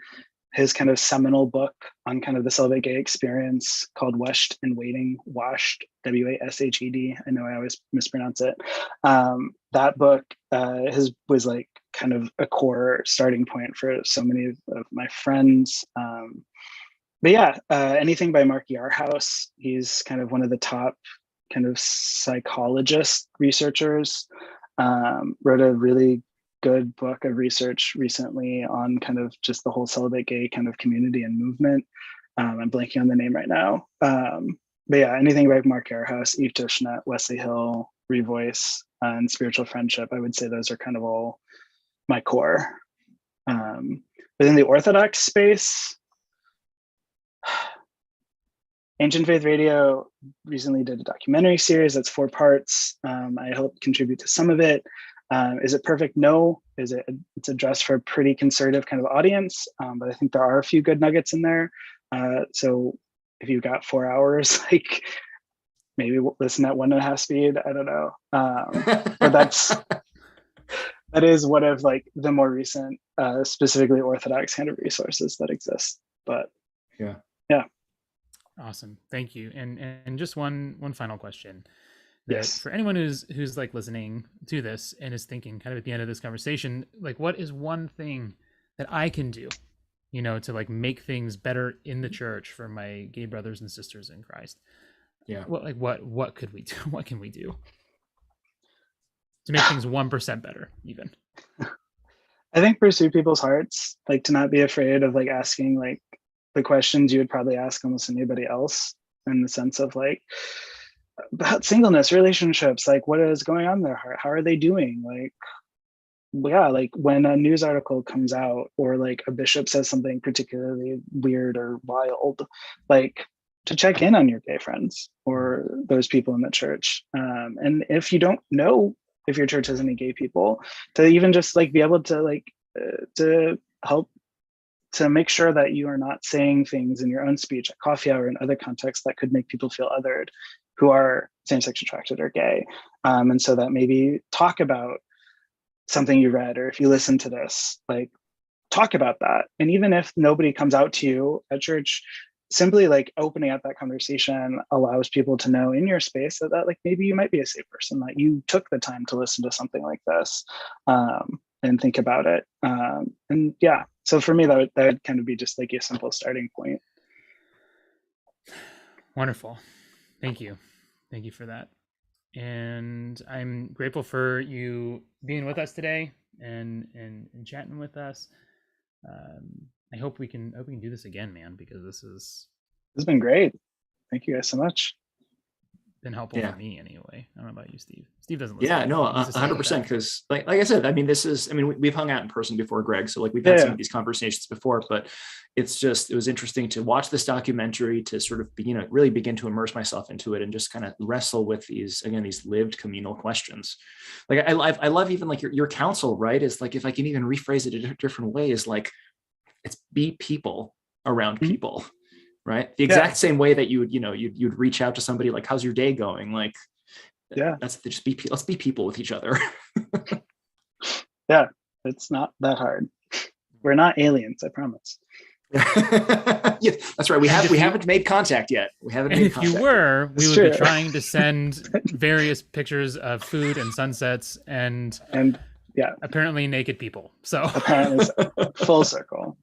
his kind of seminal book on kind of the celibate gay experience called Washed and Waiting, Washed, W-A-S-H-E-D. I know I always mispronounce it. That book was like kind of a core starting point for so many of my friends. But yeah, anything by Mark Yarhouse. He's kind of one of the top kind of psychologist researchers. Wrote a really good book of research recently on kind of just the whole celibate gay kind of community and movement. I'm blanking on the name right now. But yeah, anything by Mark Yarhouse, Eve Tushnet, Wesley Hill, Revoice, and Spiritual Friendship, I would say those are kind of all my core. Within the Orthodox space, Ancient Faith Radio recently did a documentary series that's 4 parts. I helped contribute to some of it. Is it perfect? No. It's addressed for a pretty conservative kind of audience, but I think there are a few good nuggets in there. So if you've got 4 hours, like maybe listen at 1.5 speed. I don't know. But that is one of like the more recent, specifically Orthodox kind of resources that exist. But yeah. Awesome, thank you. And just one final question. Yes. For anyone who's like listening to this and is thinking kind of at the end of this conversation, like what is one thing that I can do, to like make things better in the church for my gay brothers and sisters in Christ? Yeah. What could we do? What can we do to make things 1% better even? I think pursue people's hearts, like to not be afraid of like asking like the questions you would probably ask almost anybody else, in the sense of like about singleness, relationships, like what is going on in their heart, how are they doing, like yeah, like when a news article comes out or like a bishop says something particularly weird or wild, like to check in on your gay friends or those people in the church. And if you don't know if your church has any gay people, to even just like be able to like to help to make sure that you are not saying things in your own speech at coffee hour and other contexts that could make people feel othered who are same-sex attracted or gay. And so that maybe talk about something you read, or if you listen to this, like talk about that. And even if nobody comes out to you at church, simply like opening up that conversation allows people to know in your space that like maybe you might be a safe person, that you took the time to listen to something like this and think about it. And yeah, so for me, that would kind of be just like a simple starting point. Wonderful. Thank you for that. And I'm grateful for you being with us today and chatting with us. I hope we can do this again, man, because this has been great. Thank you guys so much. been helpful Yeah. for me anyway. I don't know about you, Steve. Steve doesn't listen. Yeah, no, 100%. Because like I said, I mean, we've hung out in person before, Greg. So like we've had some of these conversations before, but it was interesting to watch this documentary, to sort of, really begin to immerse myself into it and just kind of wrestle with these lived communal questions. Like I love even like your counsel, right? Is like, if I can even rephrase it a different way, is like, it's be people around people, right? The exact same way that you'd reach out to somebody like, how's your day going? Like, let's be people with each other. Yeah, it's not that hard. We're not aliens, I promise. Yeah, that's right. We haven't made contact yet. We haven't. And if you were, we would be trying to send various pictures of food and sunsets and apparently naked people. So apparently full circle.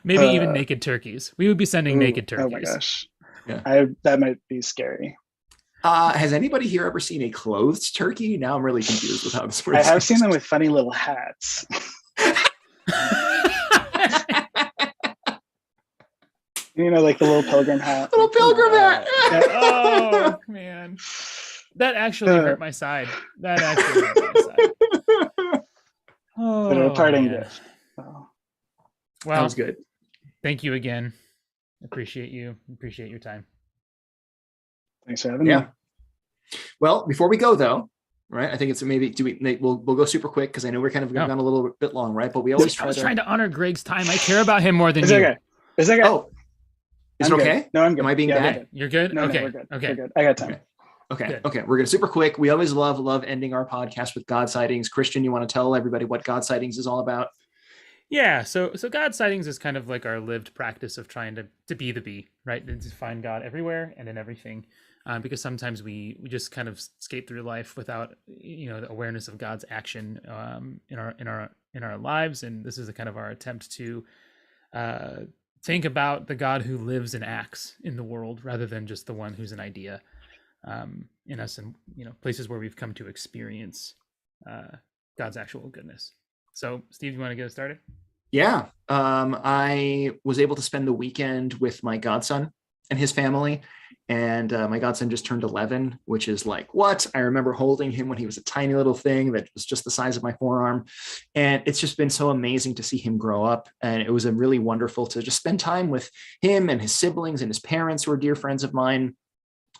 Maybe even naked turkeys. We would be sending naked turkeys. Oh my gosh. Yeah. That might be scary. Has anybody here ever seen a clothed turkey? Now I'm really confused with how this works. I have seen them with funny little hats. Like the little pilgrim hat. Little pilgrim hat. Oh man, that actually hurt my side. That actually hurt my side. Oh, a parting gift. Well, that was good. Thank you again. Appreciate you. Appreciate your time. Thanks for having me. Well, before we go though, right? I think it's we'll go super quick because I know we're kind of gone a little bit long, right? But we always trying to honor Greg's time. I care about him more than you. Okay. Is that okay? Oh, is it okay? No, I'm good. Am I being bad? You're good. No, okay. We're good. Okay. We're good. I got time. Okay. We're gonna super quick. We always love ending our podcast with God Sightings. Christian, you want to tell everybody what God Sightings is all about? Yeah, so God Sightings is kind of like our lived practice of trying to be the bee, right? And to find God everywhere and in everything, because sometimes we just kind of skate through life without the awareness of God's action in our lives, and this is a kind of our attempt to think about the God who lives and acts in the world rather than just the one who's an idea in us, and places where we've come to experience God's actual goodness. So, Steve, you want to get us started? Yeah. I was able to spend the weekend with my godson and his family. And my godson just turned 11, which is like, what? I remember holding him when he was a tiny little thing that was just the size of my forearm. And it's just been so amazing to see him grow up. And it was really wonderful to just spend time with him and his siblings and his parents, who are dear friends of mine.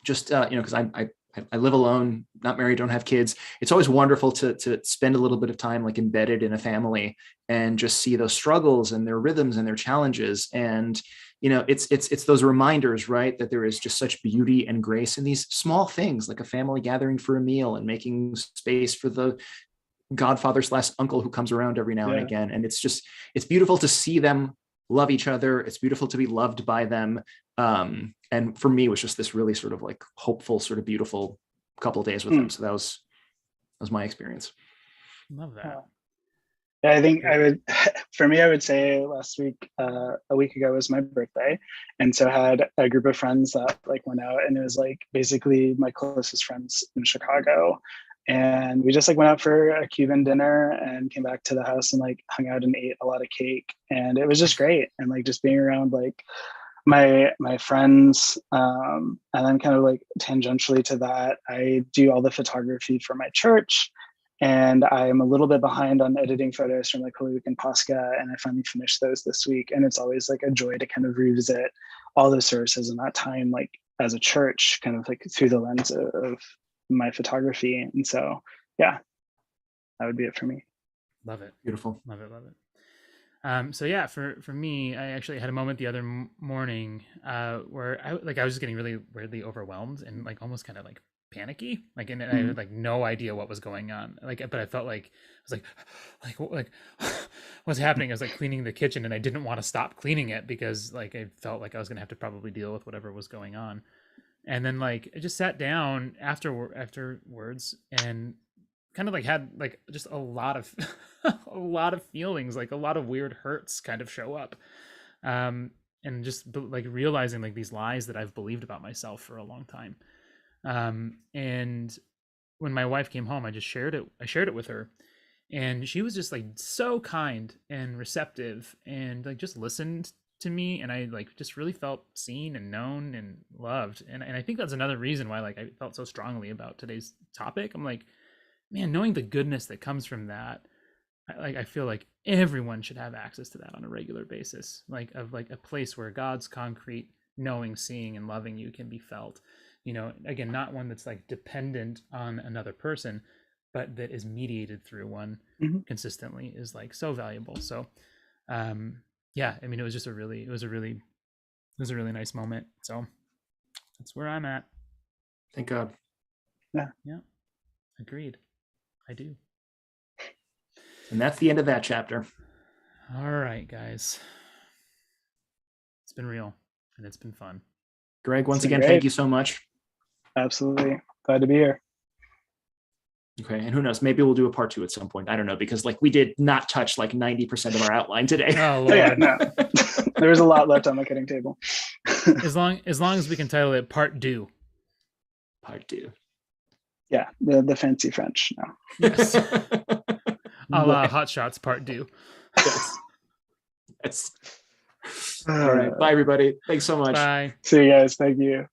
Just, because I live alone, not married, don't have kids. It's always wonderful to spend a little bit of time like embedded in a family and just see those struggles and their rhythms and their challenges. And, it's those reminders, right, that there is just such beauty and grace in these small things, like a family gathering for a meal and making space for the godfather/uncle who comes around every now and again. And it's beautiful to see them love each other. It's beautiful to be loved by them. And for me, it was just this really sort of like hopeful, sort of beautiful couple of days with them. So that was my experience. Love that. Yeah, I think I would say last week, a week ago was my birthday. And so I had a group of friends that like went out, and it was like basically my closest friends in Chicago. And we just like went out for a Cuban dinner and came back to the house and like hung out and ate a lot of cake. And it was just great. And like just being around like my friends, and then kind of like tangentially to that, I do all the photography for my church, and I'm a little bit behind on editing photos from like Holy Week and Pascha, and I finally finished those this week. And it's always like a joy to kind of revisit all those services in that time, like as a church, kind of like through the lens of my photography. And so that would be it for me. Love it. Beautiful. Love it. So yeah, for me, I actually had a moment the other morning where I was just getting really weirdly overwhelmed and like almost kind of like panicky, like, and I had like no idea what was going on, like, but I felt like I was like what's happening. I was like cleaning the kitchen and I didn't want to stop cleaning it because like I felt like I was gonna have to probably deal with whatever was going on. And then like I just sat down afterwards and kind of like had like just a lot of a lot of feelings, like a lot of weird hurts kind of show up, and just like realizing like these lies that I've believed about myself for a long time. And when my wife came home, I shared it with her, and she was just like so kind and receptive and like just listened to me, and I like just really felt seen and known and loved. And I think that's another reason why like I felt so strongly about today's topic. I'm like, man, knowing the goodness that comes from that, I feel like everyone should have access to that on a regular basis, like of like a place where God's concrete knowing, seeing, and loving you can be felt. You know, again, not one that's like dependent on another person, but that is mediated through one consistently is like so valuable. So yeah, I mean, it was a really nice moment. So that's where I'm at. Thank God. Yeah. Agreed. I do. And that's the end of that chapter. All right, guys. It's been real and it's been fun. Gregg, once again, thank you so much. Absolutely. Glad to be here. Okay, and who knows, maybe we'll do a part 2 at some point. I don't know, because like we did not touch like 90% of our outline today. Oh Lord. Yeah, no. There was a lot left on the cutting table. as long as we can title it Part 2. Part 2. Yeah, the fancy French now. Yes. A la Hot Shots Part 2. Yes. All right. Bye, everybody. Thanks so much. Bye. See you guys. Thank you.